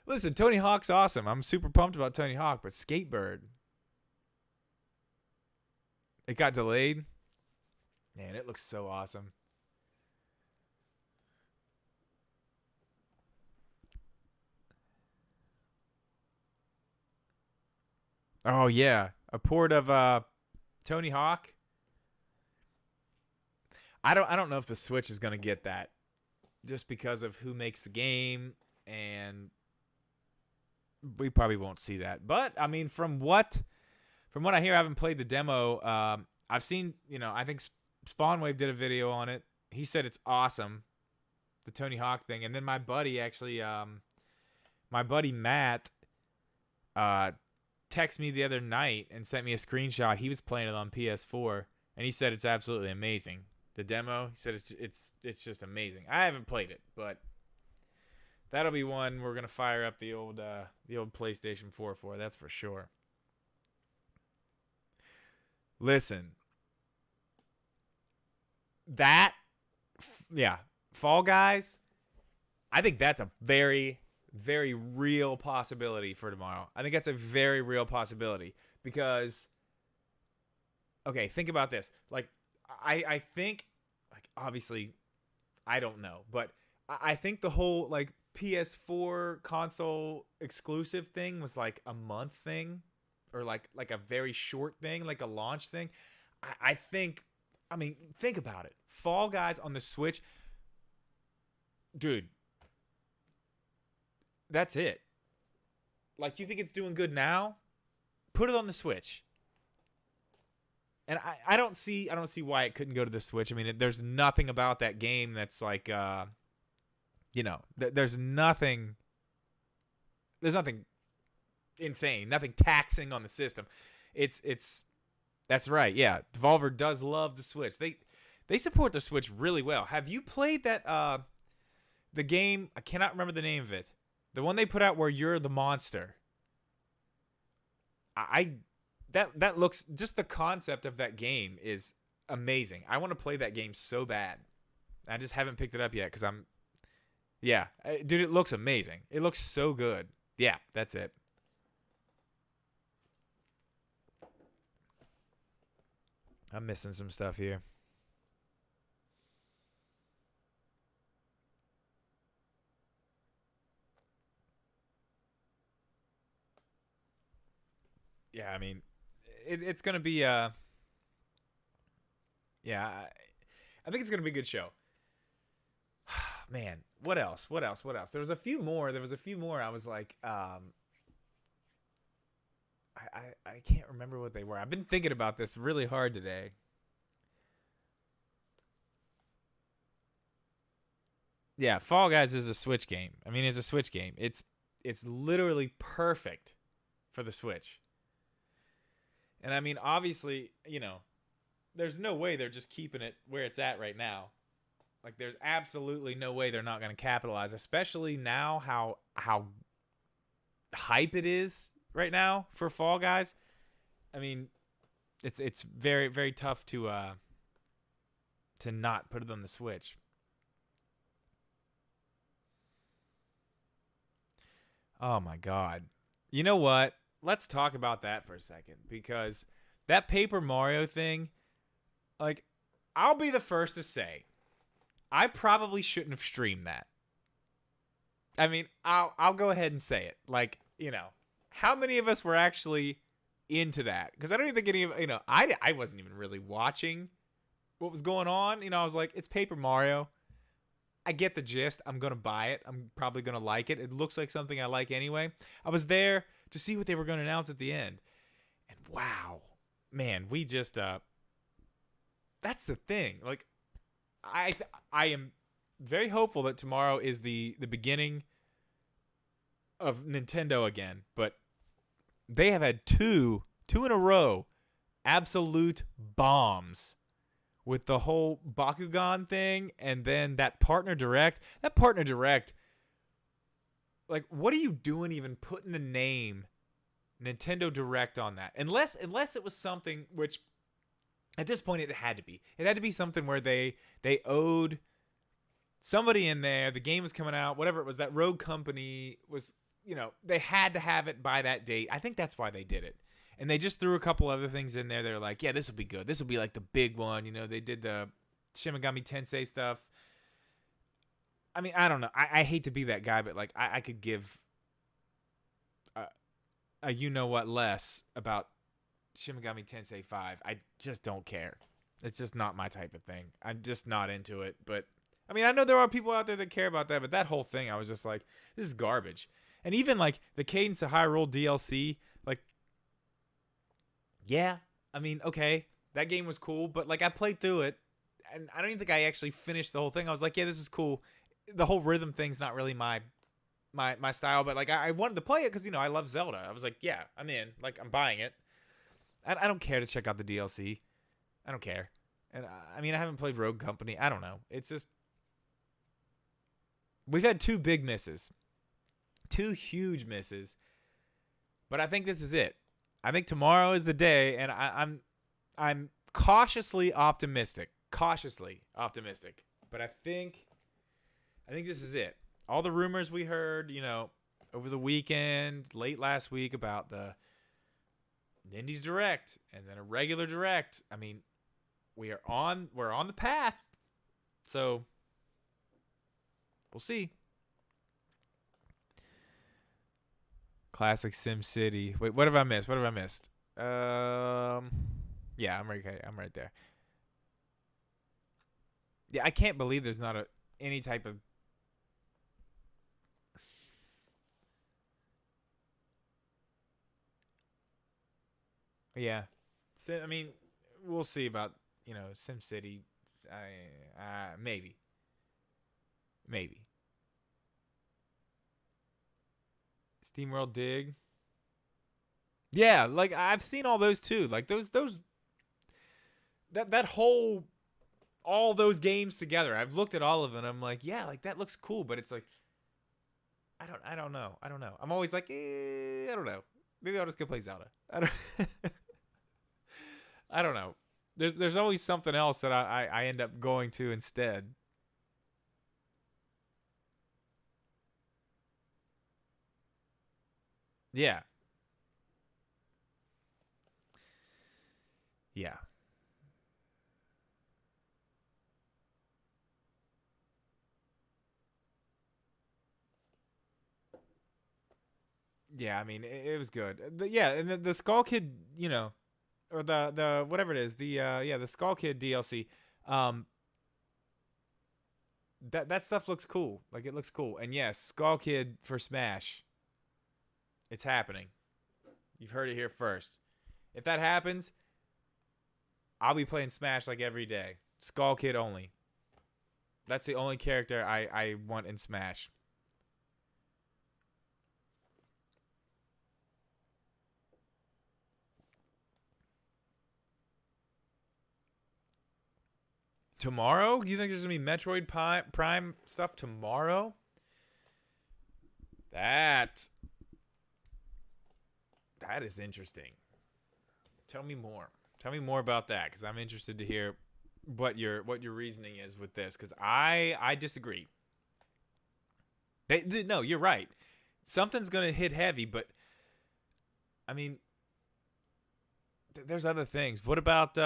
Listen, Tony Hawk's awesome. I'm super pumped about Tony Hawk, but Skatebird, it got delayed. Man, it looks so awesome. Oh yeah, a port of Tony Hawk. I don't know if the Switch is gonna get that, just because of who makes the game, and we probably won't see that. But I mean, from what I hear, I haven't played the demo. I've seen, you know, I think Spawnwave did a video on it. He said it's awesome, the Tony Hawk thing. And then my buddy actually, my buddy Matt, texted me the other night and sent me a screenshot. He was playing it on PS4, and he said it's absolutely amazing. The demo, he said it's just amazing. I haven't played it, but that'll be one we're gonna fire up the old PlayStation 4 for. That's for sure. Listen, Fall Guys, I think that's a very, very real possibility for tomorrow. I think that's a very real possibility because, okay, think about this. Like, I think, like, obviously, I don't know, but I think the whole, like, PS4 console exclusive thing was, like, a month thing, or, like a very short thing, like a launch thing. I think, I mean, think about it. Fall Guys on the Switch, dude, that's it. Like, you think it's doing good now? Put it on the Switch. And I don't see why it couldn't go to the Switch. I mean, there's nothing about that game that's like, you know, there's nothing insane, nothing taxing on the system. That's right. Yeah, Devolver does love the Switch. They support the Switch really well. Have you played that the game? I cannot remember the name of it. The one they put out where you're the monster. That looks, just the concept of that game is amazing. I want to play that game so bad. I just haven't picked it up yet because dude, it looks amazing. It looks so good. Yeah, that's it. I'm missing some stuff here. Yeah, I mean, it's going to be, yeah, I think it's going to be a good show. Man, what else? There was a few more. I was like, I can't remember what they were. I've been thinking about this really hard today. Yeah, Fall Guys is a Switch game. I mean, it's a Switch game. It's literally perfect for the Switch. And I mean, obviously, you know, there's no way they're just keeping it where it's at right now. Like, there's absolutely no way they're not going to capitalize, especially now how hype it is right now for Fall Guys. I mean, it's very, very tough to not put it on the Switch. Oh my God. You know what? Let's talk about that for a second, because that Paper Mario thing, like, I'll be the first to say, I probably shouldn't have streamed that. I mean, I'll go ahead and say it. Like, you know, how many of us were actually into that? Because I don't even think any of, you know, I wasn't even really watching what was going on. You know, I was like, it's Paper Mario. I get the gist. I'm going to buy it. I'm probably going to like it. It looks like something I like anyway. I was there to see what they were going to announce at the end. And wow, man, we just, that's the thing. Like, I am very hopeful that tomorrow is the beginning of Nintendo again, but they have had two in a row absolute bombs with the whole Bakugan thing, and then that partner direct. That partner direct, like, what are you doing even putting the name Nintendo Direct on that? Unless it was something which, at this point, it had to be. It had to be something where they owed somebody in there. The game was coming out, whatever it was. That Rogue Company was, you know, they had to have it by that date. I think that's why they did it. And they just threw a couple other things in there. They're like, yeah, this will be good. This will be like the big one. You know, they did the Shin Megami Tensei stuff. I mean, I don't know. I hate to be that guy, but like, I could give a you-know-what less about Shin Megami Tensei 5. I just don't care. It's just not my type of thing. I'm just not into it. But, I mean, I know there are people out there that care about that, but that whole thing, I was just like, this is garbage. And even, like, the Cadence of Hyrule DLC, like, yeah, I mean, okay, that game was cool, but, like, I played through it, and I don't even think I actually finished the whole thing. I was like, yeah, this is cool. The whole rhythm thing's not really my style, but, like, I wanted to play it because, you know, I love Zelda. I was like, yeah, I'm in. Like, I'm buying it. I don't care to check out the DLC. I don't care. And, I mean, I haven't played Rogue Company. I don't know. It's just, we've had two big misses. Two huge misses. But I think this is it. I think tomorrow is the day, and I'm cautiously optimistic. But I think this is it. All the rumors we heard, you know, over the weekend, late last week, about the Indies Direct and then a regular Direct. I mean, we're on the path. So we'll see. Classic Sim City. Wait, what have I missed? Yeah, I'm right there. Yeah, I can't believe there's not any type of yeah. So, I mean, we'll see about, you know, Sim City. Maybe. SteamWorld Dig. Yeah, like, I've seen all those too. Like, that whole, all those games together. I've looked at all of them. And I'm like, yeah, like, that looks cool, but it's like, I don't know. I'm always like, I don't know. Maybe I'll just go play Zelda. I don't know. There's always something else that I end up going to instead. Yeah. Yeah. Yeah, I mean, it was good. Yeah, and the Skull Kid, or the whatever it is, the Skull Kid DLC, um, that stuff looks cool. Like, it looks cool. And yes, Skull Kid for Smash. It's happening. You've heard it here first. If that happens, I'll be playing Smash like every day. Skull Kid only. That's the only character I want in Smash. Tomorrow? Do you think there's going to be Metroid Prime stuff tomorrow? That is interesting. Tell me more. Tell me more about that, because I'm interested to hear what your reasoning is with this, because I disagree. No, you're right. Something's going to hit heavy, but I mean, there's other things. What about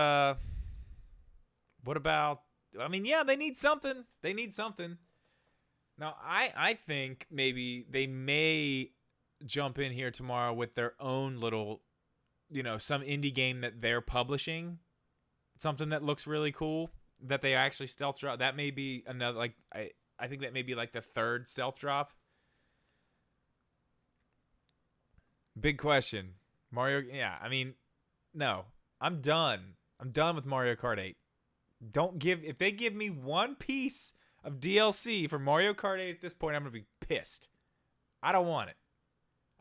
I mean, yeah, they need something. They need something. Now, I think maybe they may jump in here tomorrow with their own little, some indie game that they're publishing. Something that looks really cool that they actually stealth drop. That may be another, like, I think that may be like the third stealth drop. Big question. Mario, yeah, I mean, no. I'm done. I'm done with Mario Kart 8. If they give me one piece of DLC for Mario Kart 8 at this point, I'm going to be pissed. I don't want it.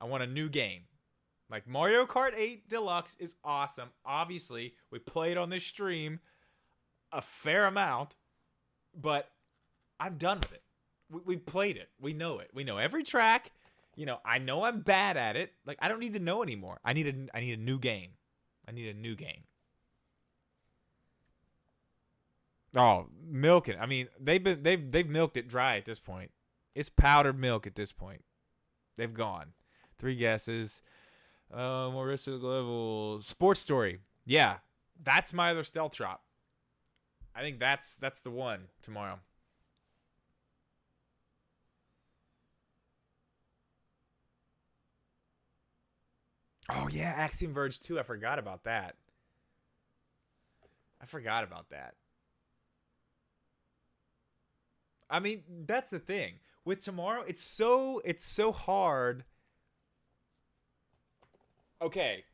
I want a new game. Like, Mario Kart 8 Deluxe is awesome. Obviously, we played on this stream a fair amount, but I'm done with it. We played it. We know it. We know every track. I know I'm bad at it. Like, I don't need to know anymore. I need a new game. I need a new game. Oh, milk it. I mean, they've milked it dry at this point. It's powdered milk at this point. They've gone. 3 guesses. Marissa level. Sports Story. Yeah, that's my other stealth drop. I think that's the one tomorrow. Oh yeah, Axiom Verge 2. I forgot about that. I mean, that's the thing. With tomorrow, it's so hard. Okay.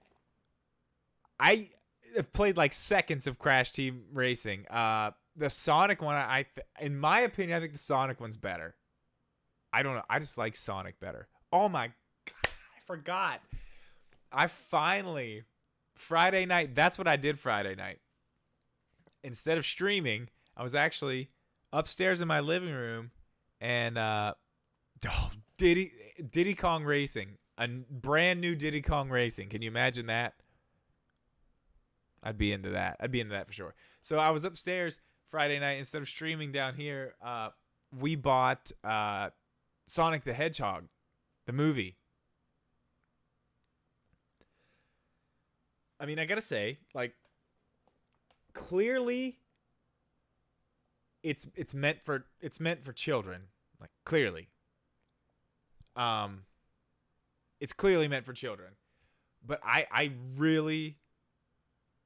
I have played like seconds of Crash Team Racing. The Sonic one, in my opinion, I think the Sonic one's better. I don't know. I just like Sonic better. Oh my God, I forgot. Friday night, that's what I did Friday night. Instead of streaming, I was actually upstairs in my living room, and Diddy Kong Racing, a brand new Diddy Kong Racing. Can you imagine that? I'd be into that. For sure. So I was upstairs Friday night. Instead of streaming down here, we bought Sonic the Hedgehog, the movie. I mean, I gotta say, like, clearly, it's meant for children. Like, clearly, it's clearly meant for children. But I really,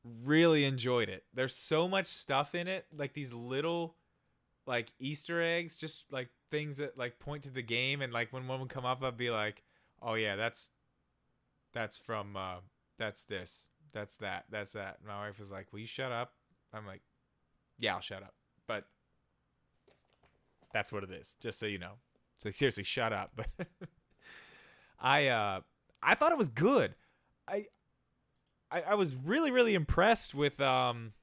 really enjoyed it. There's so much stuff in it, like these little, like, Easter eggs, just like things that like point to the game. And like when one would come up, I'd be like, oh yeah, that's from that's this. That's that. And my wife was like, will you shut up? I'm like, yeah, I'll shut up. But that's what it is, just so you know. It's like, seriously, shut up. But I thought it was good. I was really, really impressed with like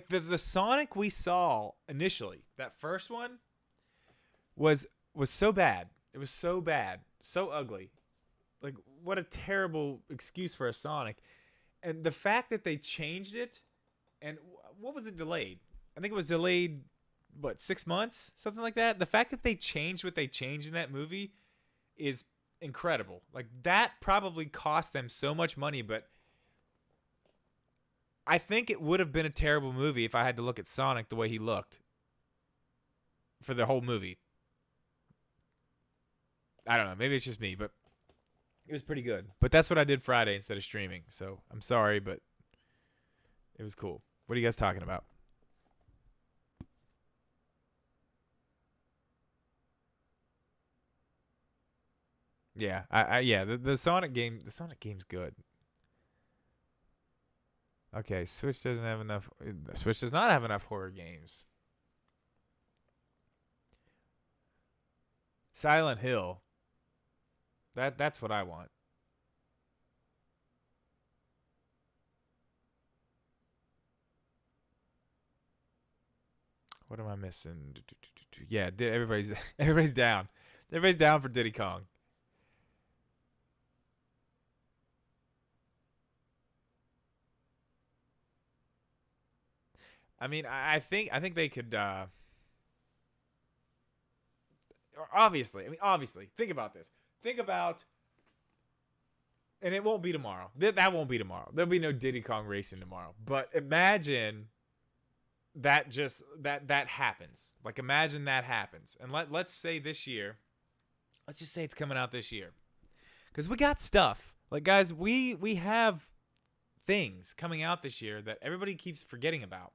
the Sonic we saw initially. That first one was so bad. It was so bad, so ugly. Like, what a terrible excuse for a Sonic. And the fact that they changed it, and what was it delayed? I think it was delayed, 6 months? Something like that. The fact that they changed what they changed in that movie is incredible. Like, that probably cost them so much money, but I think it would have been a terrible movie if I had to look at Sonic the way he looked for the whole movie. I don't know. Maybe it's just me, but it was pretty good. But that's what I did Friday instead of streaming. So I'm sorry, but it was cool. What are you guys talking about? Yeah, the Sonic game's good. Okay, Switch doesn't have enough. Switch does not have enough horror games. Silent Hill. That's what I want. What am I missing? Yeah, everybody's down. Everybody's down for Diddy Kong. I mean, I think they could. Obviously, think about this. Think about, and it won't be tomorrow. That won't be tomorrow. There'll be no Diddy Kong racing tomorrow. But imagine that that happens. Like, imagine that happens. And let's say this year. Let's just say it's coming out this year. Because we got stuff. Like, guys, we have things coming out this year that everybody keeps forgetting about.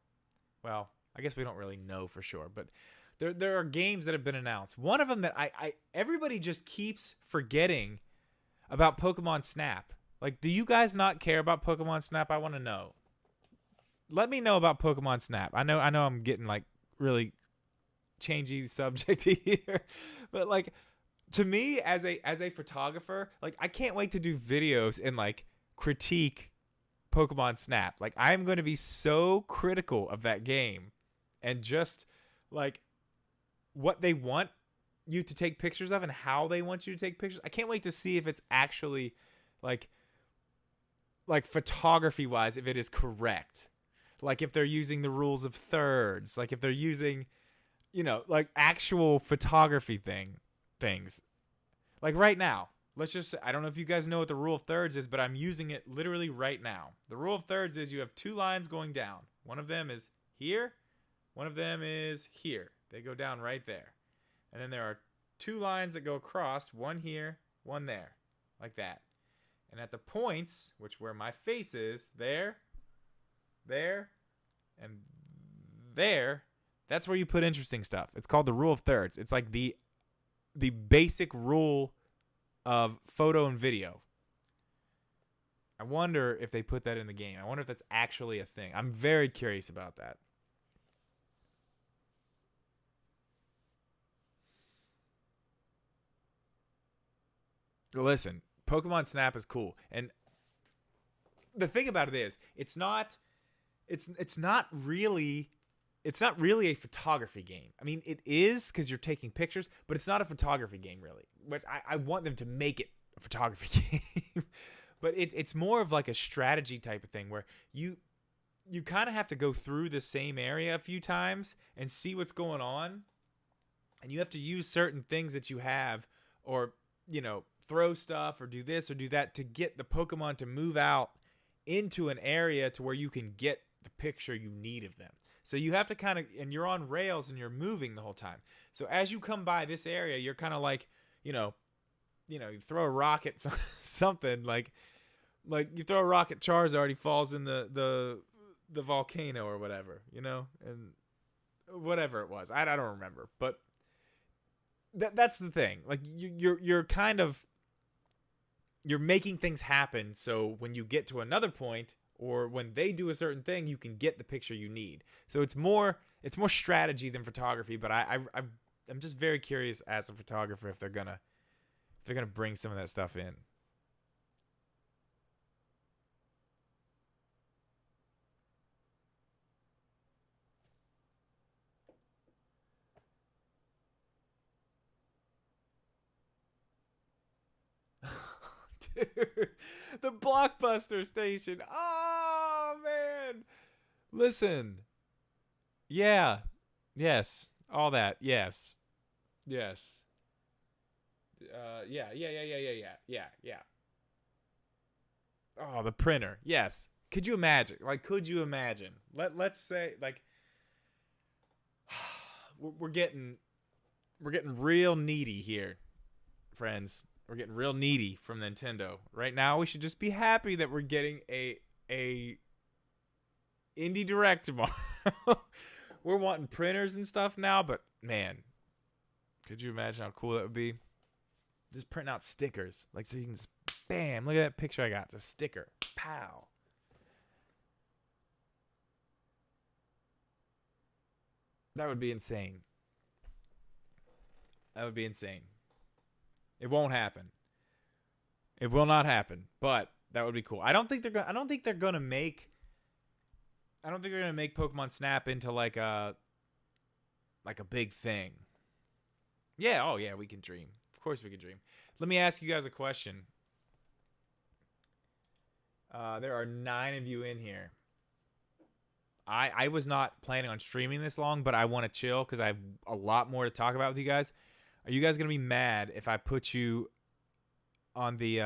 Well, I guess we don't really know for sure, but there are games that have been announced. One of them that everybody just keeps forgetting about Pokemon Snap. Like, do you guys not care about Pokemon Snap? I want to know. Let me know about Pokemon Snap. I know I'm getting like really changey subject here, but like, to me as a photographer, like, I can't wait to do videos and like critique Pokemon Snap. Like, I'm going to be so critical of that game and just like what they want you to take pictures of and how they want you to take pictures. I can't wait to see if it's actually like photography wise, if it is correct. Like, if they're using the rules of thirds, like if they're using, like actual photography things. Like right now, I don't know if you guys know what the rule of thirds is, but I'm using it literally right now. The rule of thirds is you have two lines going down. One of them is here. One of them is here. They go down right there. And then there are two lines that go across, one here, one there, like that. And at the points, where my face is, there, and there, that's where you put interesting stuff. It's called the rule of thirds. It's like the basic rule of photo and video. I wonder if they put that in the game. I wonder if that's actually a thing. I'm very curious about that. Listen, Pokemon Snap is cool. And the thing about it is, it's not really a photography game. I mean, it is because you're taking pictures, but it's not a photography game, really. Which I want them to make it a photography game. But it's more of like a strategy type of thing where you kind of have to go through the same area a few times and see what's going on. And you have to use certain things that you have, or, throw stuff or do this or do that to get the Pokemon to move out into an area to where you can get the picture you need of them. So you have to kind of, and you're on rails and you're moving the whole time. So as you come by this area, you're kind of like, you throw a rock at something, like you throw a rock at Charizard, he falls in the volcano or whatever, and whatever it was. I don't remember, but that's the thing. Like, you're kind of, you're making things happen, so when you get to another point, or when they do a certain thing, you can get the picture you need. So it's more strategy than photography. But I'm just very curious as a photographer if they're gonna bring some of that stuff in. Dude, the Blockbuster station. Oh, Listen. Yeah. Yes. All that. Yes. Yes. Yeah. Oh, the printer. Yes. Could you imagine? Like, could you imagine? Let's say, like, we're getting real needy here, friends. We're getting real needy from Nintendo. Right now, we should just be happy that we're getting a Indie Direct tomorrow. We're wanting printers and stuff now, but man, could you imagine how cool that would be? Just print out stickers. Like, so you can just, bam, look at that picture I got. Just sticker. Pow. That would be insane. That would be insane. It won't happen. It will not happen, but that would be cool. I don't think they're gonna make Pokemon Snap into like a big thing. Yeah, oh yeah, we can dream. Of course we can dream. Let me ask you guys a question. There are 9 of you in here. I was not planning on streaming this long, but I want to chill because I have a lot more to talk about with you guys. Are you guys going to be mad if I put you on the...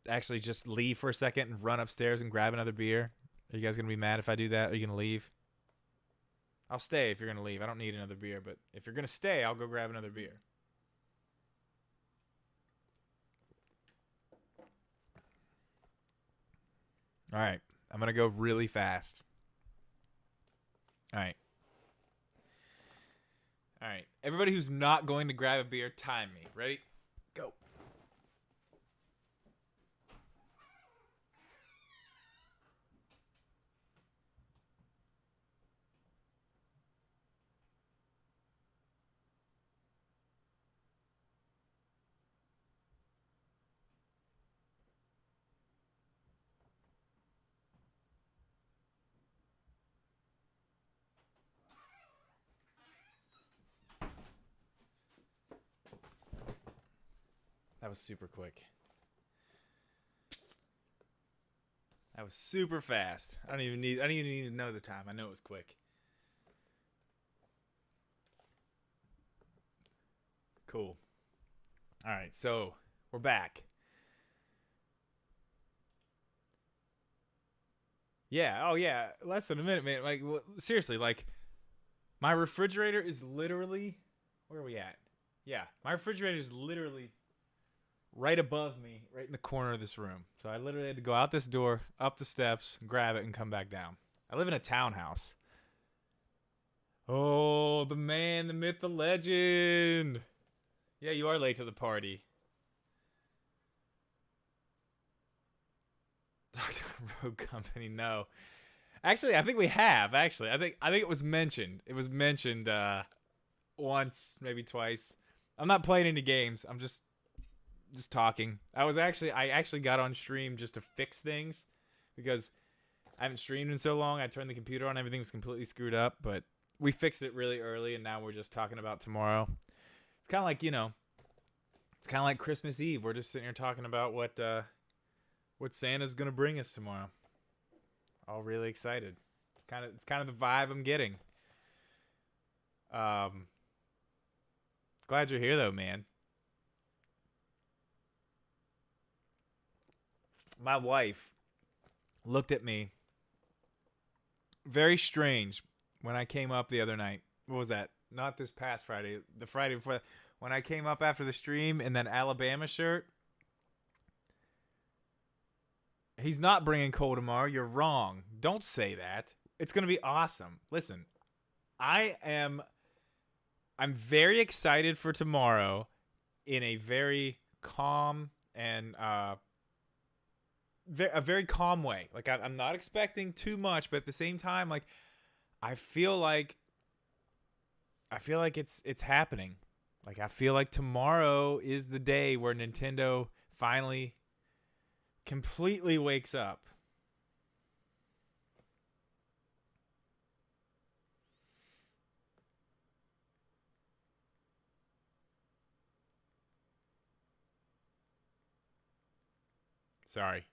actually just leave for a second and run upstairs and grab another beer? Are you guys going to be mad if I do that? Are you going to leave? I'll stay if you're going to leave. I don't need another beer, but if you're going to stay, I'll go grab another beer. All right. I'm going to go really fast. All right. All right. Everybody who's not going to grab a beer, time me. Ready? Go. That was super quick. That was super fast. I don't even need to know the time. I know it was quick. Cool. All right, so we're back. Yeah. Oh yeah. Less than a minute, man. Like seriously, like my refrigerator is literally, where are we at? Yeah, my refrigerator is literally right above me, right in the corner of this room. So I literally had to go out this door, up the steps, grab it, and come back down. I live in a townhouse. Oh, the man, the myth, the legend. Yeah, you are late to the party. Rogue Company, no. Actually, I think we have. Actually, I think it was mentioned. It was mentioned once, maybe twice. I'm not playing any games. I'm just talking. I actually got on stream just to fix things because I haven't streamed in so long. I turned the computer on, everything was completely screwed up, but we fixed it really early and now we're just talking about tomorrow. It's kind of like, it's kind of like Christmas Eve. We're just sitting here talking about what Santa's going to bring us tomorrow. All really excited. It's kind of the vibe I'm getting. Glad you're here though, man. My wife looked at me very strange when I came up the other night. What was that? Not this past Friday. The Friday before. When I came up after the stream in that Alabama shirt. He's not bringing Cole tomorrow. You're wrong. Don't say that. It's going to be awesome. Listen, I'm very excited for tomorrow in a very calm and a very calm way. Like I'm not expecting too much, but at the same time, like I feel like it's happening. Like I feel like tomorrow is the day where Nintendo finally completely wakes up. Sorry.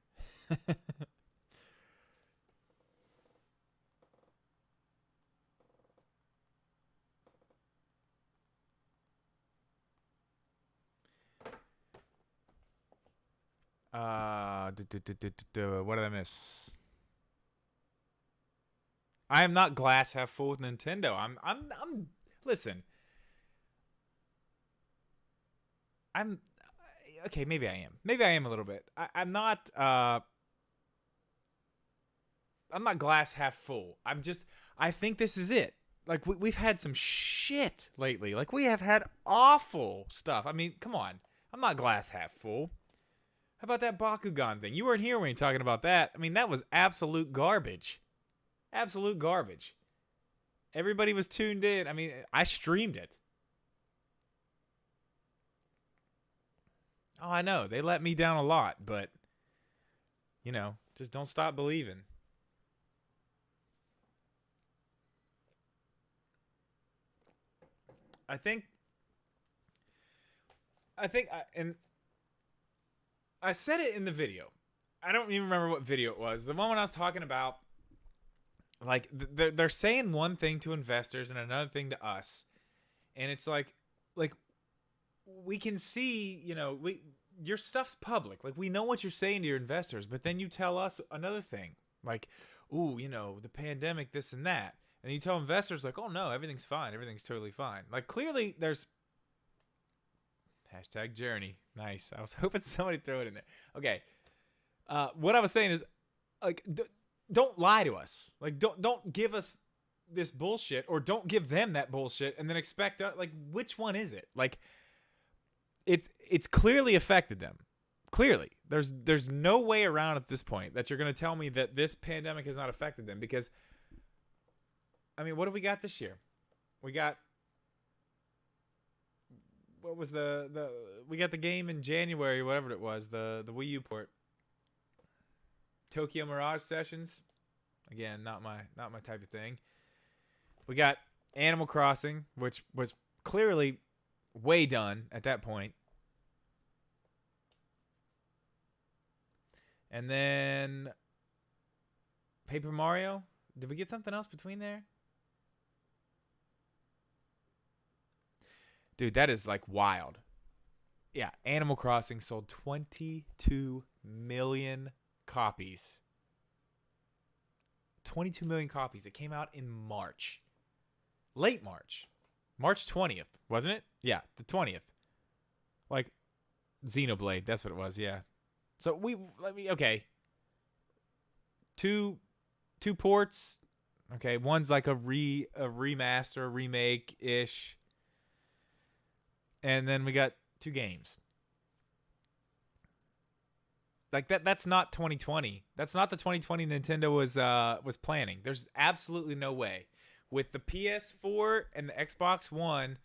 What did I miss? I am not glass half full with Nintendo. I'm listen. I'm okay, maybe I am. Maybe I am a little bit. I'm not glass half full. I think this is it. Like we've had some shit lately. Like we have had awful stuff. I mean, come on. I'm not glass half full. How about that Bakugan thing? You weren't here when you're talking about that. I mean, that was absolute garbage. Absolute garbage. Everybody was tuned in. I mean, I streamed it. Oh, I know. They let me down a lot, but, you know, just don't stop believing. And I said it in the video. I don't even remember what video it was. The one when I was talking about, like, they're saying one thing to investors and another thing to us. And it's like we can see, you know, your stuff's public. Like, we know what you're saying to your investors, but then you tell us another thing. Like, ooh, you know, the pandemic, this and that. And you tell investors, like, oh, no, everything's fine. Everything's totally fine. Like, clearly there's #Journey. Nice. I was hoping somebody throw it in there. Okay. What I was saying is, like, don't lie to us. Like, don't give us this bullshit, or don't give them that bullshit and then expect like, which one is it? Like, it's clearly affected them. Clearly. There's no way around at this point that you're going to tell me that this pandemic has not affected them, because I mean, what have we got this year? We got, what was we got the game in January, whatever it was, the Wii U port. Tokyo Mirage Sessions. Again, not my type of thing. We got Animal Crossing, which was clearly way done at that point. And then Paper Mario. Did we get something else between there? Dude, that is like wild. Yeah, Animal Crossing sold 22 million copies. 22 million copies. It came out in March. Late March. March 20th, wasn't it? Yeah, the 20th. Like, Xenoblade, that's what it was, yeah. So okay. Two ports. Okay, one's like a remaster, remake-ish. And then we got 2 games. Like that's not 2020. That's not the 2020 Nintendo was planning. There's absolutely no way. With the PS4 and the Xbox One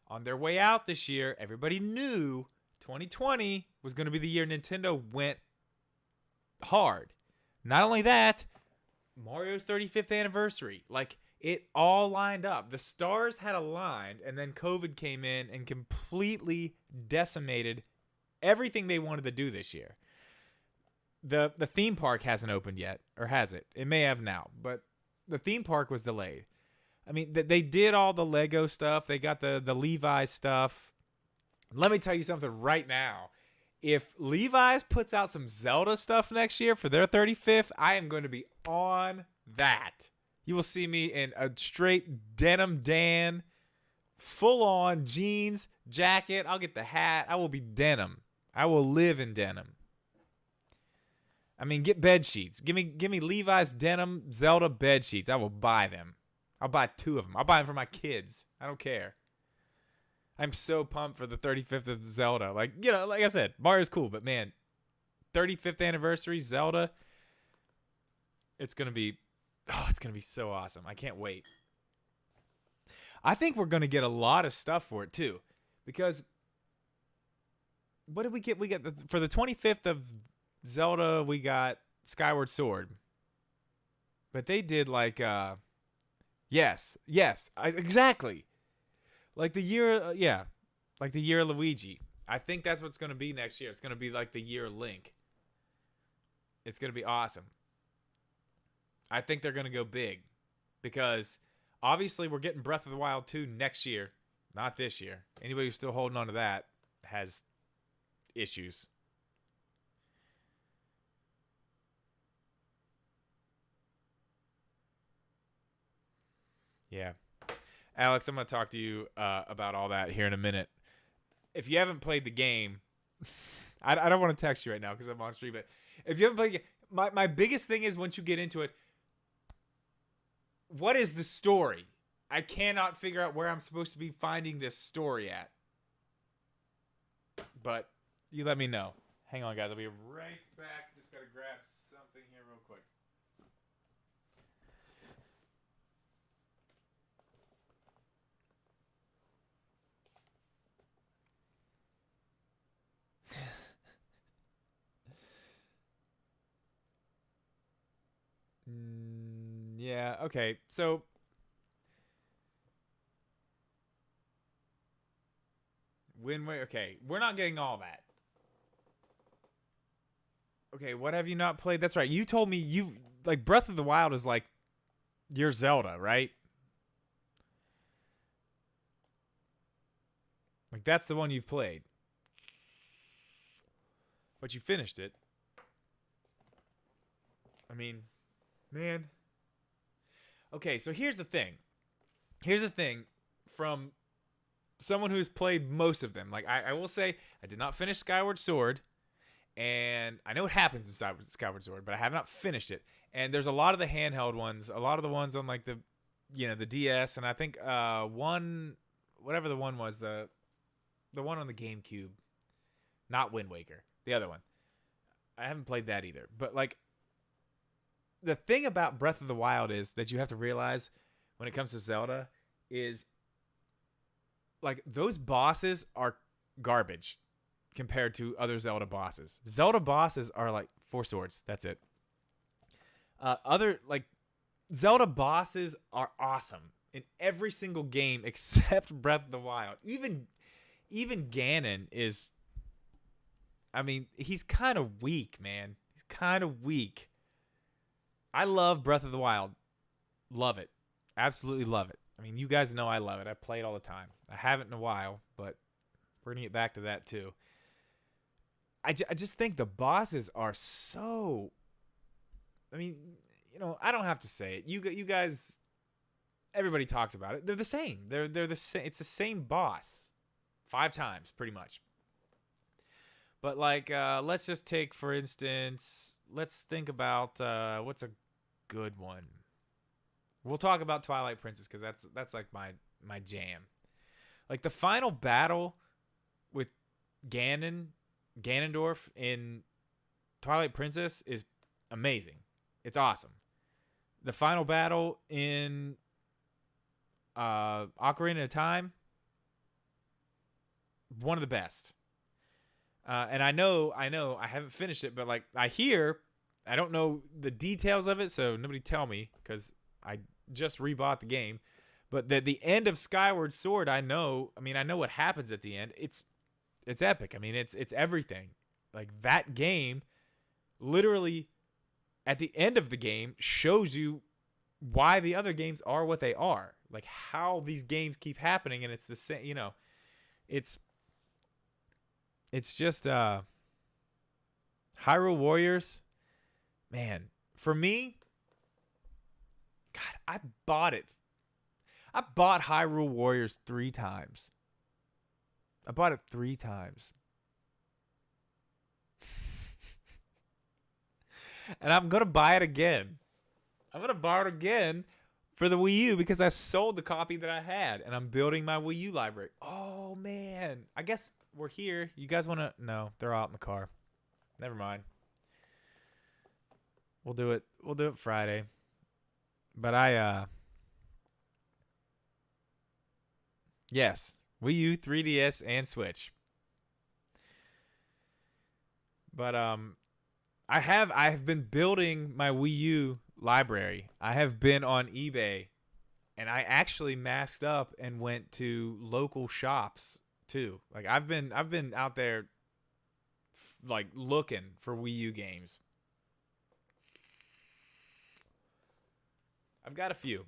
on their way out this year, everybody knew 2020 was going to be the year Nintendo went hard. Not only that, Mario's 35th anniversary. Like, it all lined up. The stars had aligned, and then COVID came in and completely decimated everything they wanted to do this year. The theme park hasn't opened yet, or has it? It may have now, but the theme park was delayed. I mean, they did all the Lego stuff. They got the Levi's stuff. Let me tell you something right now. If Levi's puts out some Zelda stuff next year for their 35th, I am going to be on that. You will see me in a straight denim Dan, full-on jeans, jacket. I'll get the hat. I will be denim. I will live in denim. I mean, get bed sheets. Give me Levi's denim Zelda bed sheets. I will buy them. I'll buy 2 of them. I'll buy them for my kids. I don't care. I'm so pumped for the 35th of Zelda. Like, you know, like I said, Mario's cool, but man, 35th anniversary Zelda, it's going to be so awesome. I can't wait. I think we're going to get a lot of stuff for it too, because what did we get? We got for the 25th of Zelda, we got Skyward Sword. But they did like yes, exactly. Like the year like the year Luigi. I think that's what's going to be next year. It's going to be like the year Link. It's going to be awesome. I think they're going to go big, because obviously we're getting Breath of the Wild 2 next year, not this year. Anybody who's still holding on to that has issues. Yeah. Alex, I'm going to talk to you about all that here in a minute. If you haven't played the game, I don't want to text you right now because I'm on stream, but if you haven't played the game, my biggest thing is once you get into it, what is the story? I cannot figure out where I'm supposed to be finding this story at. But you let me know. Hang on, guys. I'll be right back. Just got to grab something here real quick. Yeah, okay. So okay, we're not getting all that. Okay, what have you not played? That's right. You told me you like Breath of the Wild is like your Zelda, right? Like that's the one you've played. But you finished it. I mean, man. Okay, so here's the thing. Here's the thing from someone who's played most of them. Like, I will say, I did not finish Skyward Sword. And I know what happens in Skyward Sword, but I have not finished it. And there's a lot of the handheld ones. A lot of the ones on, like, the DS. And I think whatever the one was, the one on the GameCube. Not Wind Waker. The other one. I haven't played that either. But, like, the thing about Breath of the Wild is that you have to realize when it comes to Zelda is like those bosses are garbage compared to other Zelda bosses. Zelda bosses are like 4 swords. That's it. Zelda bosses are awesome in every single game except Breath of the Wild. Even Ganon is, I mean, he's kind of weak, man. He's kind of weak. I love Breath of the Wild. Love it. Absolutely love it. I mean, you guys know I love it. I play it all the time. I haven't in a while, but we're going to get back to that too. I just think the bosses are so... I mean, I don't have to say it. You guys... Everybody talks about it. They're the same. They're the same. It's the same boss. 5 times, pretty much. But, like, let's just take, for instance... Let's think about what's a good one. We'll talk about Twilight Princess because that's like my jam. Like the final battle with Ganondorf in Twilight Princess is amazing. It's awesome. The final battle in Ocarina of Time, one of the best. And I know, I haven't finished it, but like I don't know the details of it, so nobody tell me because I just rebought the game. But the end of Skyward Sword, I know what happens at the end. It's epic. I mean, it's everything. Like that game, literally, at the end of the game, shows you why the other games are what they are. Like how these games keep happening, and it's the same. It's just Hyrule Warriors, man. For me, God, I bought it. I bought Hyrule Warriors 3 times. I bought it 3 times. And I'm going to buy it again. I'm going to buy it again for the Wii U because I sold the copy that I had. And I'm building my Wii U library. Oh, man. I guess we're here. You guys want to... No, they're out in the car. Never mind. We'll do it. We'll do it Friday. But yes, Wii U, 3DS, and Switch. But I have been building my Wii U library. I have been on eBay, and I actually masked up and went to local shops too. Like I've been out there like looking for Wii U games. I've got a few.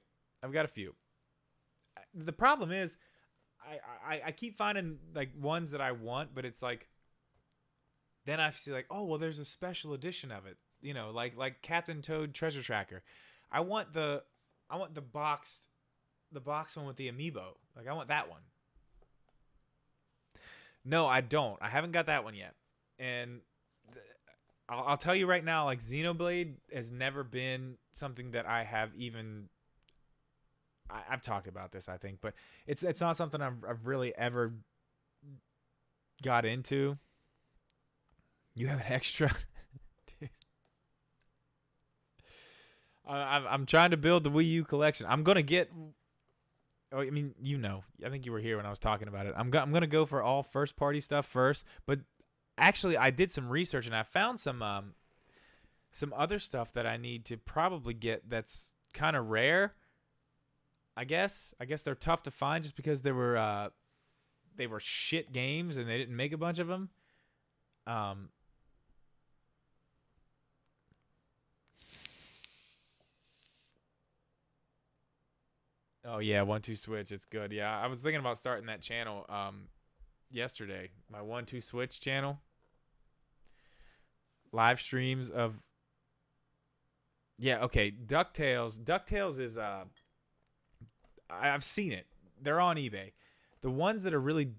The problem is I keep finding like ones that I want, but it's like then I see like, oh well, there's a special edition of it. Like Captain Toad Treasure Tracker. I want the boxed the box one with the amiibo. Like, I want that one. No, I don't. I haven't got that one yet. And I'll tell you right now, like, Xenoblade has never been something that I have even... I've talked about this, I think, but it's not something I've really ever got into. You have an extra... I'm trying to build the Wii U collection. I'm gonna get. Oh, I mean, you know. I think you were here when I was talking about it. I'm gonna go for all first party stuff first. But actually, I did some research and I found some other stuff that I need to probably get. That's kind of rare. I guess they're tough to find just because they were shit games and they didn't make a bunch of them. Oh yeah, 1-2 Switch. It's good. Yeah, I was thinking about starting that channel yesterday. My 1-2 Switch channel. Live streams of. Yeah. Okay. DuckTales. DuckTales is I've seen it. They're on eBay. The ones that are really.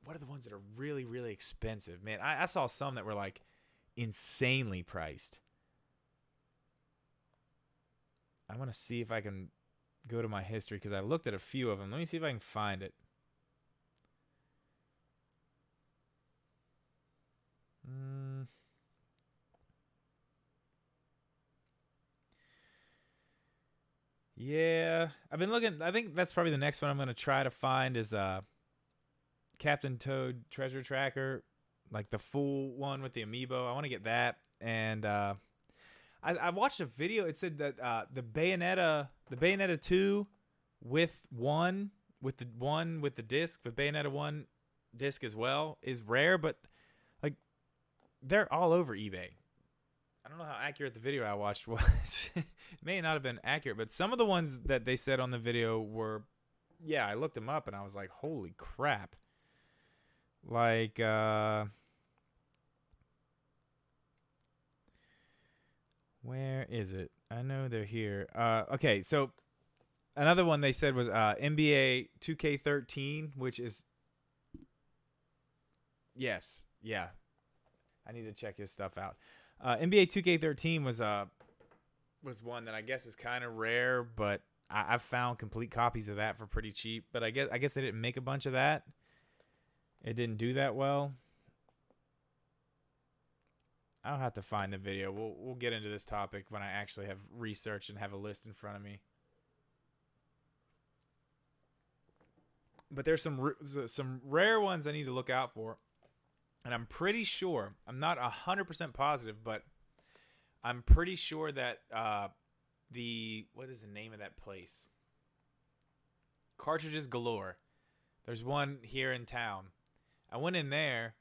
What are the ones that are really really expensive? Man, I saw some that were like insanely priced. I want to see if I can go to my history because I looked at a few of them. Let me see if I can find it. Yeah, I've been looking. I think that's probably the next one I'm going to try to find is Captain Toad Treasure Tracker, like the full one with the amiibo. I want to get that. And I watched a video. It said that the Bayonetta 2 with the disc, with Bayonetta 1 disc as well, is rare, but like they're all over eBay. I don't know how accurate the video I watched was. It may not have been accurate, but some of the ones that they said on the video were, yeah, I looked them up and I was like, holy crap. Like, where is it? I know they're here. Okay, so another one they said was NBA 2K13, which is, yes, yeah. I need to check his stuff out. NBA 2K13 was one that I guess is kind of rare, but I've found complete copies of that for pretty cheap. But I guess they didn't make a bunch of that. It didn't do that well. I'll have to find the video. We'll get into this topic when I actually have researched and have a list in front of me. But there's some rare ones I need to look out for. And I'm pretty sure, I'm not 100% positive, but I'm pretty sure that what is the name of that place? Cartridges Galore. There's one here in town. I went in there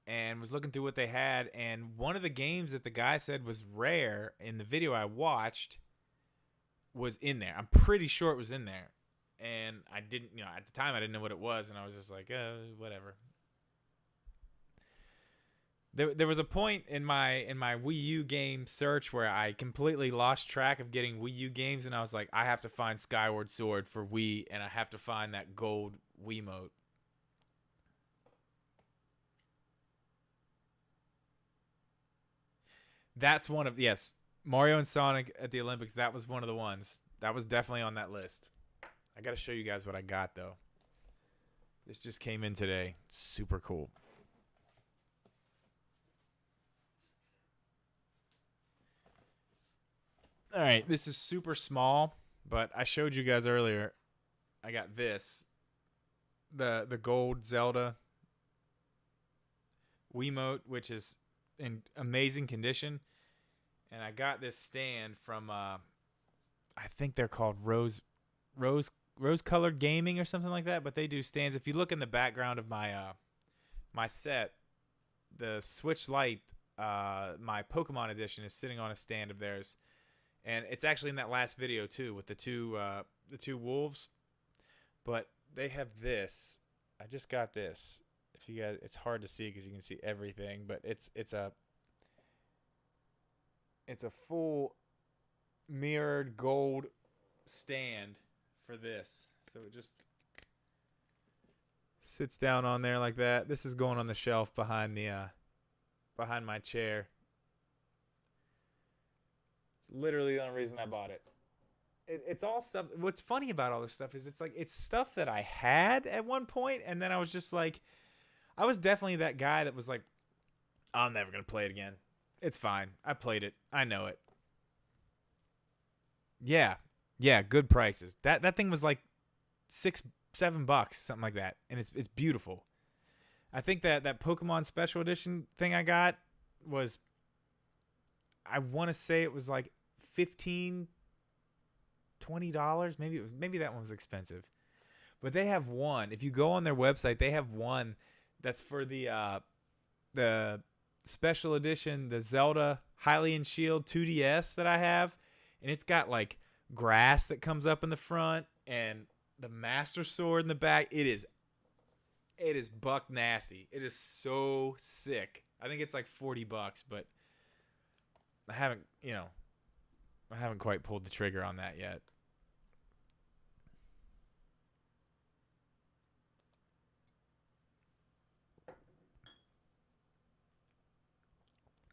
and was looking through what they had, and one of the games that the guy said was rare in the video I watched was in there. I'm pretty sure it was in there. And I didn't, at the time I didn't know what it was, and I was just like, whatever. There was a point in my Wii U game search where I completely lost track of getting Wii U games, and I was like, I have to find Skyward Sword for Wii, and I have to find that gold Wiimote. That's one of, yes, Mario and Sonic at the Olympics. That was one of the ones. That was definitely on that list. I got to show you guys what I got, though. This just came in today. Super cool. All right, this is super small, but I showed you guys earlier. I got this, the gold Zelda Wiimote, which is in amazing condition, and I got this stand from I think they're called Rose Colored Gaming or something like that. But they do stands. If you look in the background of my my set, the Switch Lite, my Pokemon edition, is sitting on a stand of theirs. And it's actually in that last video too with the two wolves. But they have this. I just got this. If you guys, it's hard to see because you can see everything, but it's a full mirrored gold stand for this. So it just sits down on there like that. This is going on the shelf behind behind my chair. It's literally the only reason I bought it. It's all stuff. What's funny about all this stuff is it's stuff that I had at one point, and then I was just like, I was definitely that guy that was like, I'm never gonna play it again. It's fine. I played it. I know it. Yeah, good prices. That thing was like $6-7, something like that, and it's beautiful. I think that Pokemon Special Edition thing I got was, I want to say it was like $15-20. Maybe that one was expensive, but they have one. If you go on their website, they have one that's for the special edition, the Zelda Hylian Shield 2DS that I have, and it's got like grass that comes up in the front and the Master Sword in the back. It is buck nasty. It is so sick. I think it's like $40, but I haven't quite pulled the trigger on that yet.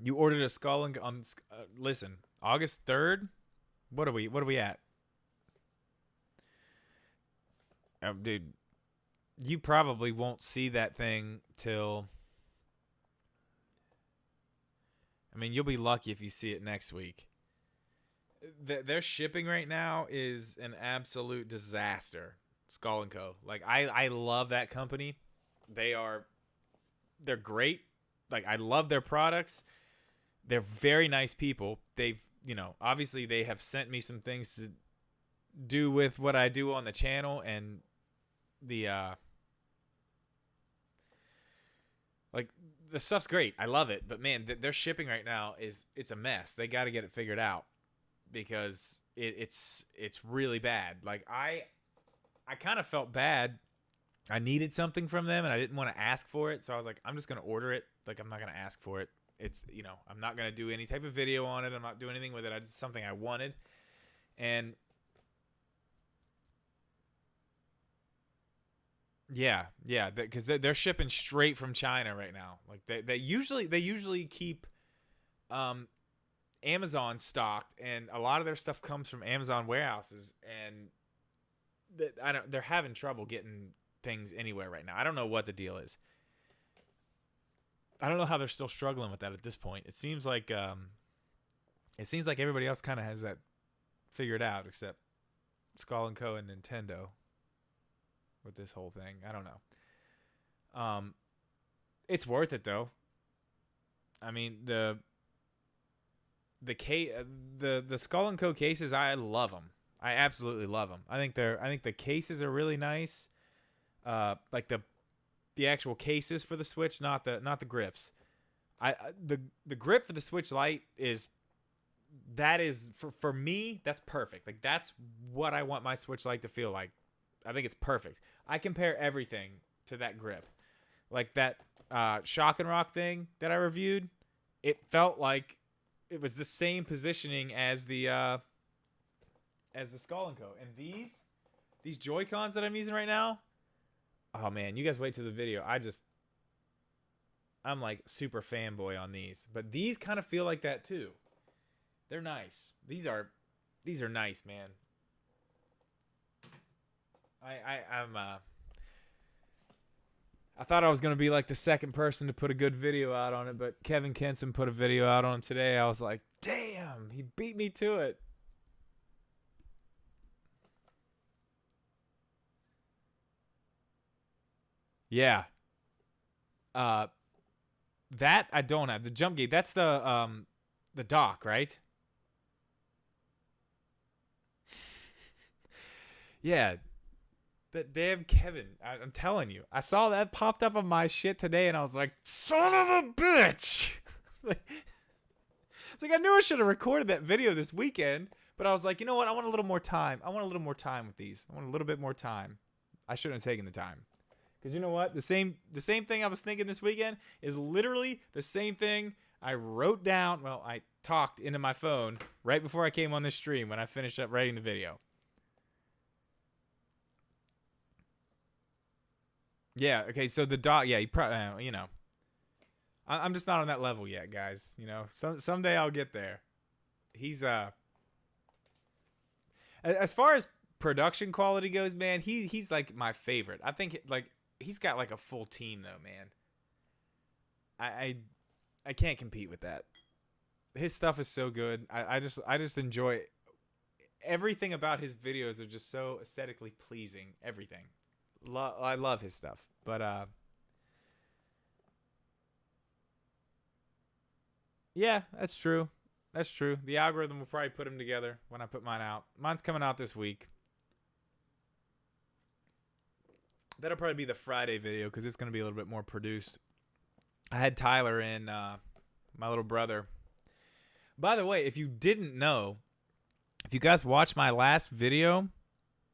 You ordered a skull and listen, August 3rd. What are we at? Oh, dude, you probably won't see that thing till, I mean, you'll be lucky if you see it next week. Their shipping right now is an absolute disaster. Skull & Co. Like, I love that company. They're great. Like, I love their products. They're very nice people. They've, obviously they have sent me some things to do with what I do on the channel, and the stuff's great. I love it. But man, their shipping right now it's a mess. They got to get it figured out because it's really bad. Like I kind of felt bad. I needed something from them and I didn't want to ask for it. So I was like, I'm just going to order it. Like, I'm not going to ask for it. It's, I'm not going to do any type of video on it. I'm not doing anything with it. It's something I wanted. And yeah, because they're shipping straight from China right now. Like they usually keep Amazon stocked, and a lot of their stuff comes from Amazon warehouses, and they're having trouble getting things anywhere right now. I don't know what the deal is. I don't know how they're still struggling with that at this point. It seems like everybody else kind of has that figured out, except Skull & Co. and Nintendo with this whole thing. I don't know. It's worth it though. I mean, the Skull & Co. cases, I love them. I absolutely love them. I think the cases are really nice. Like the actual cases for the Switch, not the grips. The grip for the Switch Lite is for me, that's perfect. Like that's what I want my Switch Lite to feel like. I think it's perfect. I compare everything to that grip. Like that Shock and Rock thing that I reviewed, it felt like it was the same positioning as the Skull & Co. And these Joy-Cons that I'm using right now, oh man, you guys wait till the video. I'm like super fanboy on these. But these kind of feel like that too. They're nice. These are nice, man. I thought I was gonna be like the second person to put a good video out on it, but Kevin Kenson put a video out on him today. I was like, damn, he beat me to it. Yeah. That I don't have. The jump gate, that's the dock, right? Yeah. That damn Kevin. I'm telling you. I saw that popped up on my shit today and I was like, son of a bitch. It's like I knew I should have recorded that video this weekend, but I was like, you know what? I want a little more time. I want a little more time with these. I want a little bit more time. I shouldn't have taken the time. Because you know what? The same thing I was thinking this weekend is literally the same thing I wrote down. Well, I talked into my phone right before I came on this stream when I finished up writing the video. Yeah. Okay. So the dog. Yeah. He probably. You know. I'm just not on that level yet, guys. You know. Someday I'll get there. He's As far as production quality goes, man, he's like my favorite. I think like he's got like a full team though, man. I can't compete with that. His stuff is so good. I just enjoy it. Everything about his videos are just so aesthetically pleasing. Everything. I love his stuff. But yeah, that's true. That's true. The algorithm will probably put them together when I put mine out. Mine's coming out this week. That'll probably be the Friday video because it's going to be a little bit more produced. I had Tyler in, my little brother. By the way, if you didn't know, if you guys watched my last video,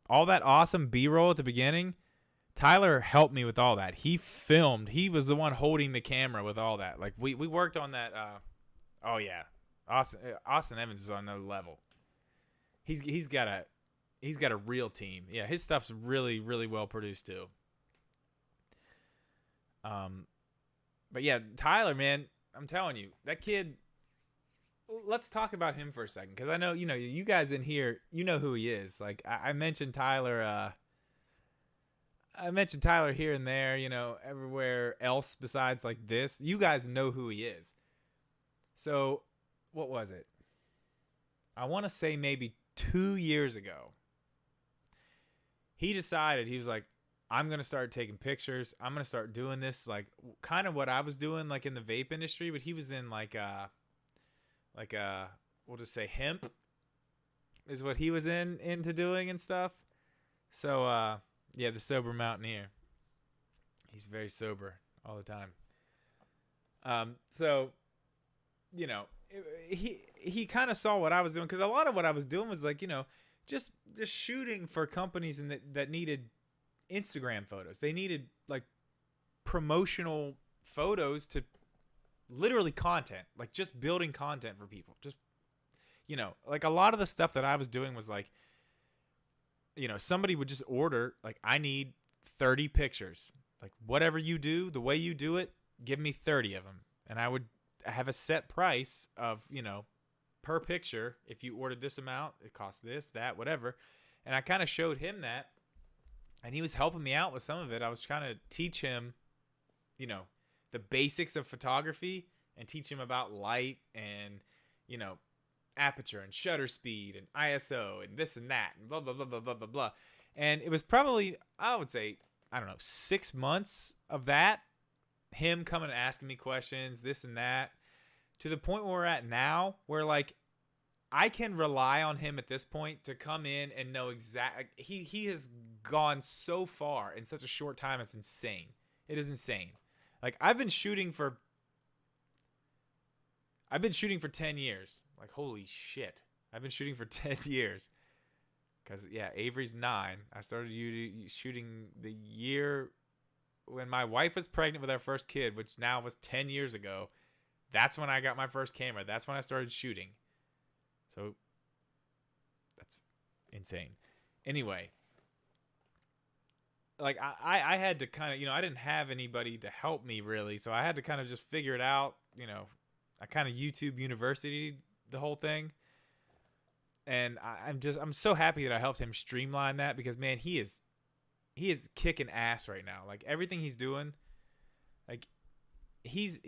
all that awesome B-roll at the beginning, Tyler helped me with all that. He filmed. He was the one holding the camera with all that. Like we worked on that. Oh yeah, Austin Evans is on another level. He's got a real team. Yeah, his stuff's really really well produced too. But yeah, Tyler, man, I'm telling you, that kid. Let's talk about him for a second, because I know you guys in here, you know who he is. Like I mentioned Tyler. I mentioned Tyler here and there, everywhere else besides like this. You guys know who he is. So, what was it? I want to say maybe 2 years ago. He decided, he was like, I'm going to start taking pictures. I'm going to start doing this, like kind of what I was doing like in the vape industry, but he was in we'll just say hemp is what he was into doing and stuff. So, yeah, the sober mountaineer. He's very sober all the time. So, he kind of saw what I was doing, because a lot of what I was doing was like, just shooting for companies that needed Instagram photos. They needed like promotional photos to literally content, like just building content for people. Just, like a lot of the stuff that I was doing was like, somebody would just order, like, I need 30 pictures. Like, whatever you do, the way you do it, give me 30 of them. And I would have a set price of, per picture. If you ordered this amount, it costs this, that, whatever. And I kind of showed him that. And he was helping me out with some of it. I was trying to teach him, the basics of photography and teach him about light and, aperture and shutter speed and ISO and this and that and blah, blah, blah, blah, blah, blah, blah. And it was probably, I would say, 6 months of that, him coming and asking me questions, this and that, to the point where we're at now, where like I can rely on him at this point to come in and know exactly. He has gone so far in such a short time. It's insane. It is insane. Like I've been shooting for 10 years. Like, holy shit. I've been shooting for 10 years. Because, yeah, Avery's 9. I started shooting the year when my wife was pregnant with our first kid, which now was 10 years ago. That's when I got my first camera. That's when I started shooting. So, that's insane. Anyway, like, I had to kind of, I didn't have anybody to help me, really. So, I had to kind of just figure it out, I kind of YouTube University the whole thing. And I'm so happy that I helped him streamline that, because man, he is kicking ass right now. Like everything he's doing, like he's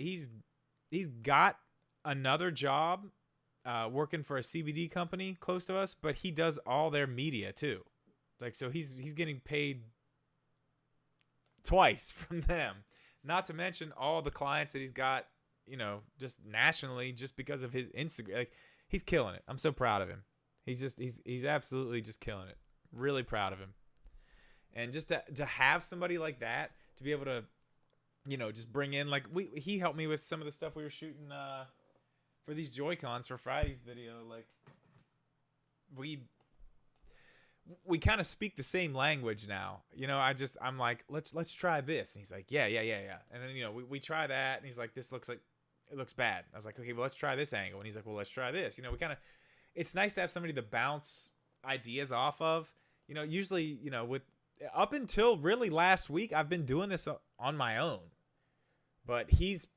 got another job working for a CBD company close to us, but he does all their media too. Like, so he's getting paid twice from them. Not to mention all the clients that he's got, just nationally, just because of his Instagram. Like, he's killing it. I'm so proud of him. He's absolutely just killing it. Really proud of him. And just to have somebody like that, to be able to, just bring in, like, he helped me with some of the stuff we were shooting for these Joy-Cons for Friday's video. Like, we kind of speak the same language now. I'm like, let's try this. And he's like, yeah. And then, we try that, and he's like, it looks bad. I was like, okay, well, let's try this angle. And he's like, well, let's try this. We kind of, it's nice to have somebody to bounce ideas off of. Usually, with up until really last week, I've been doing this on my own. But he's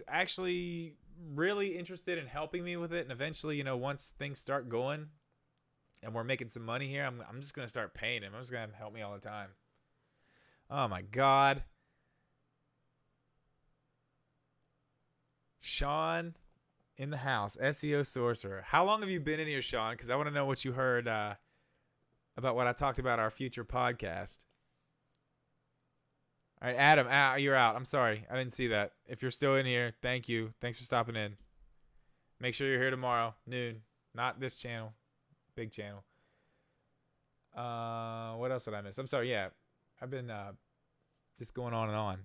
actually really interested in helping me with it. And eventually, you know, once things start going and we're making some money here, I'm just going to start paying him. I'm just going to have him help me all the time. Oh, my God. Sean in the house, SEO Sorcerer. How long have you been in here, Sean? Because I want to know what you heard about what I talked about our future podcast. All right, Adam, you're out. I'm sorry. I didn't see that. If you're still in here, thank you. Thanks for stopping in. Make sure you're here tomorrow, noon. Not this channel. Big channel. What else did I miss? I'm sorry. Yeah, I've been just going on and on.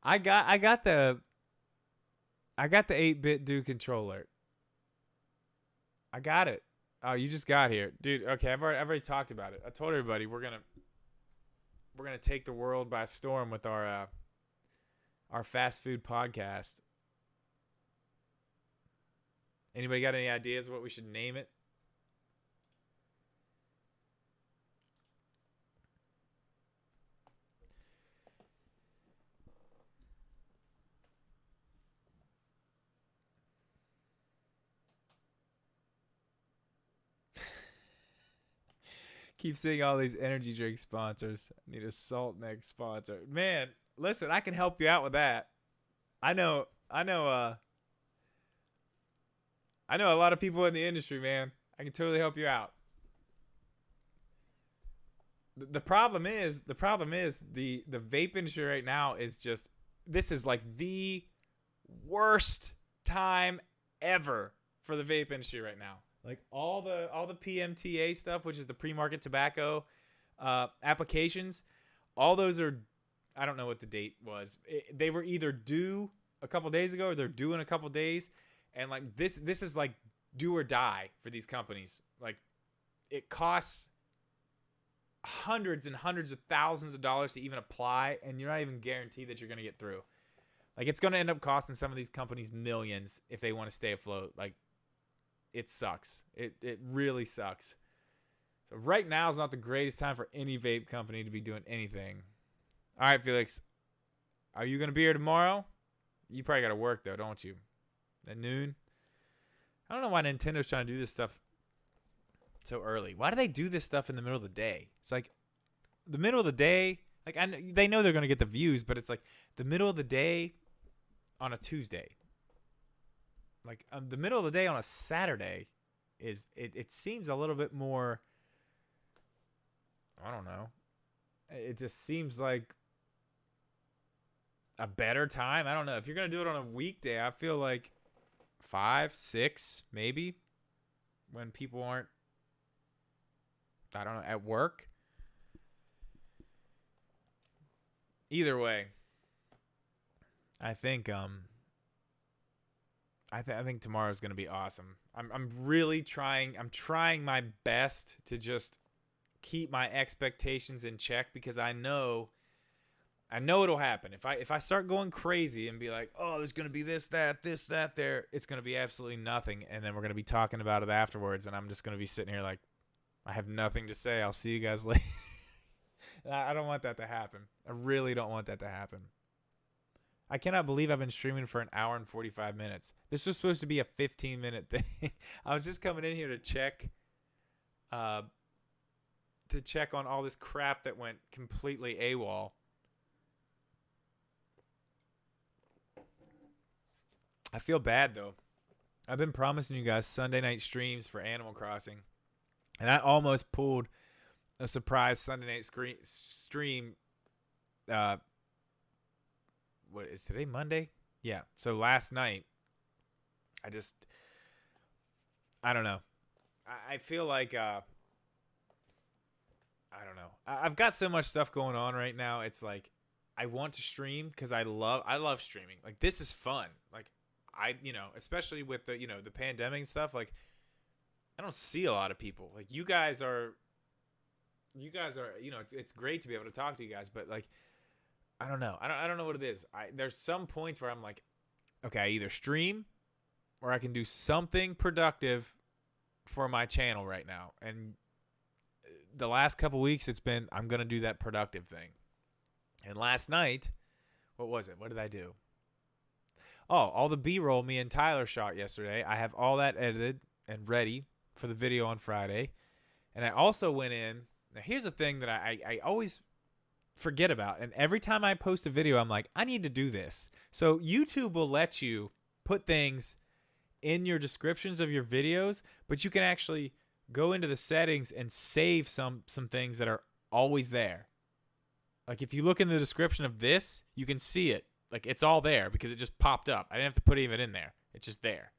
I got the 8-bit do controller. I got it. Oh, you just got here, dude. Okay, I've already talked about it. I told everybody we're gonna take the world by storm with our fast food podcast. Anybody got any ideas of what we should name it? Keep seeing all these energy drink sponsors. I need a Salt Neck sponsor. Man, listen, I can help you out with that. I know a lot of people in the industry, man. I can totally help you out. The problem is the vape industry right now is just, this is like the worst time ever for the vape industry right now. Like all the PMTA stuff, which is the pre-market tobacco applications, all those are, I don't know what the date was. They were either due a couple days ago or they're due in a couple days. And like this is like do or die for these companies. Like it costs hundreds and hundreds of thousands of dollars to even apply, and you're not even guaranteed that you're going to get through. Like it's going to end up costing some of these companies millions if they want to stay afloat. Like, it sucks. It really sucks. So right now is not the greatest time for any vape company to be doing anything. All right, Felix. Are you going to be here tomorrow? You probably got to work, though, don't you? At noon? I don't know why Nintendo's trying to do this stuff so early. Why do they do this stuff in the middle of the day? It's like the middle of the day. Like they know they're going to get the views, but it's like the middle of the day on a Tuesday. Like the middle of the day on a Saturday is it seems a little bit more, I don't know. It just seems like a better time. I don't know. If you're going to do it on a weekday, I feel like 5, 6 maybe, when people aren't, I don't know, at work. Either way, I think I think tomorrow's gonna be awesome. I'm really trying. I'm trying my best to just keep my expectations in check, because I know it'll happen. If I start going crazy and be like, oh, there's gonna be this, that, there, it's gonna be absolutely nothing, and then we're gonna be talking about it afterwards, and I'm just gonna be sitting here like, I have nothing to say. I'll see you guys later. I don't want that to happen. I really don't want that to happen. I cannot believe I've been streaming for an hour and 45 minutes. This was supposed to be a 15-minute thing. I was just coming in here to check on all this crap that went completely AWOL. I feel bad, though. I've been promising you guys Sunday night streams for Animal Crossing, and I almost pulled a surprise Sunday night stream. What is today? Monday? Yeah. So last night, I don't know. I feel like I don't know. I've got so much stuff going on right now. It's like I want to stream because I love streaming. Like, this is fun. Like, especially with the the pandemic and stuff. Like, I don't see a lot of people. Like, you guys are. It's great to be able to talk to you guys, but like, I don't know. I don't know what it is. There's some points where I'm like, okay, I either stream or I can do something productive for my channel right now. And the last couple weeks it's been I'm going to do that productive thing. And last night, what was it? What did I do? Oh, all the B-roll me and Tyler shot yesterday. I have all that edited and ready for the video on Friday. And I also went in. Now, here's the thing that I always forget about. And every time I post a video, I'm like, I need to do this. So YouTube will let you put things in your descriptions of your videos, but you can actually go into the settings and save some things that are always there. Like if you look in the description of this, you can see it. Like it's all there because it just popped up. I didn't have to put even in there. It's just there.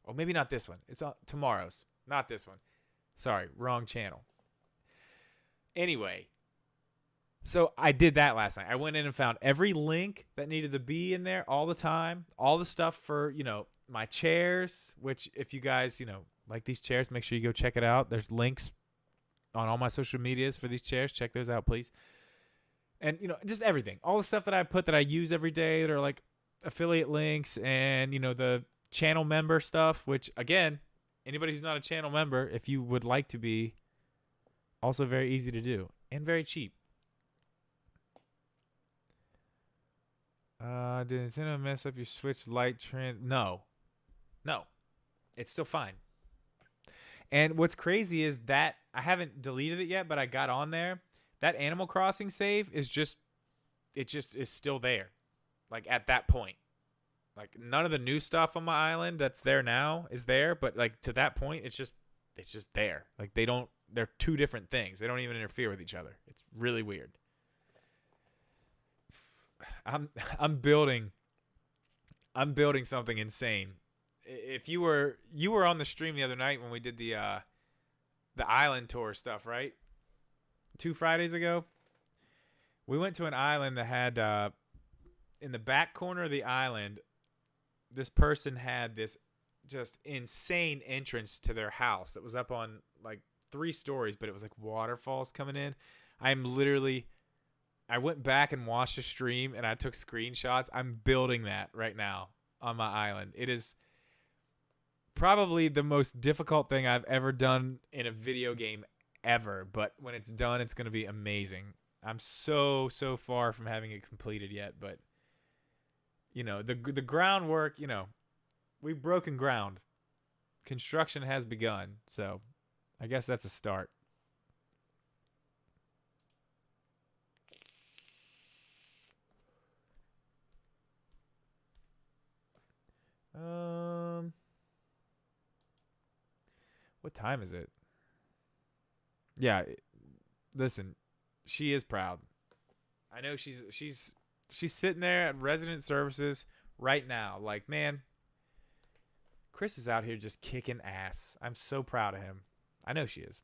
Or maybe not this one. It's tomorrow's. Not this one. Sorry, wrong channel. Anyway, so I did that last night. I went in and found every link that needed to be in there all the time. All the stuff for, my chairs, which if you guys, like these chairs, make sure you go check it out. There's links on all my social medias for these chairs. Check those out, please. And, just everything. All the stuff that I put that I use every day that are like affiliate links and, the channel member stuff, which, again, anybody who's not a channel member, if you would like to be, also very easy to do and very cheap. Did Nintendo mess up your Switch Lite trend? No. It's still fine. And what's crazy is that I haven't deleted it yet, but I got on there. That Animal Crossing save is just is still there. Like at that point. Like none of the new stuff on my island that's there now is there, but like to that point it's just there. Like they're two different things. They don't even interfere with each other. It's really weird. I'm building something insane. If you were on the stream the other night when we did the island tour stuff, right? 2 Fridays ago, we went to an island that had in the back corner of the island, this person had this just insane entrance to their house that was up on like 3 stories, but it was like waterfalls coming in. I went back and watched the stream and I took screenshots. I'm building that right now on my island. It is probably the most difficult thing I've ever done in a video game ever, but when it's done, it's going to be amazing. I'm so far from having it completed yet, but the groundwork, we've broken ground. Construction has begun, so I guess that's a start. What time is it? Yeah, listen, she is proud. I know she's sitting there at resident services right now. Like, man, Chris is out here just kicking ass. I'm so proud of him. I know she is.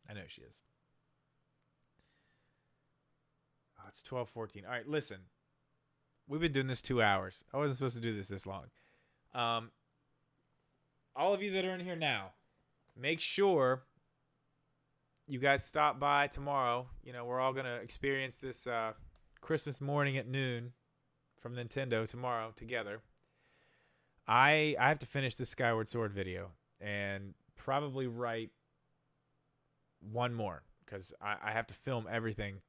Oh, it's 12:14. All right, listen. We've been doing this 2 hours. I wasn't supposed to do this long. All of you that are in here now, make sure you guys stop by tomorrow. We're all going to experience this Christmas morning at noon from Nintendo tomorrow together. I have to finish this Skyward Sword video and probably write one more because I have to film everything.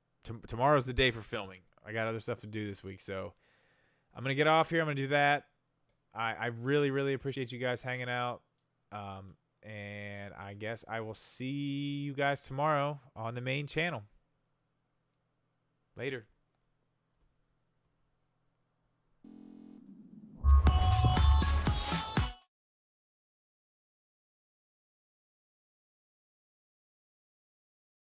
Tomorrow's the day for filming. I got other stuff to do this week, so I'm going to get off here. I'm going to do that. I really, really appreciate you guys hanging out. And I guess I will see you guys tomorrow on the main channel. Later.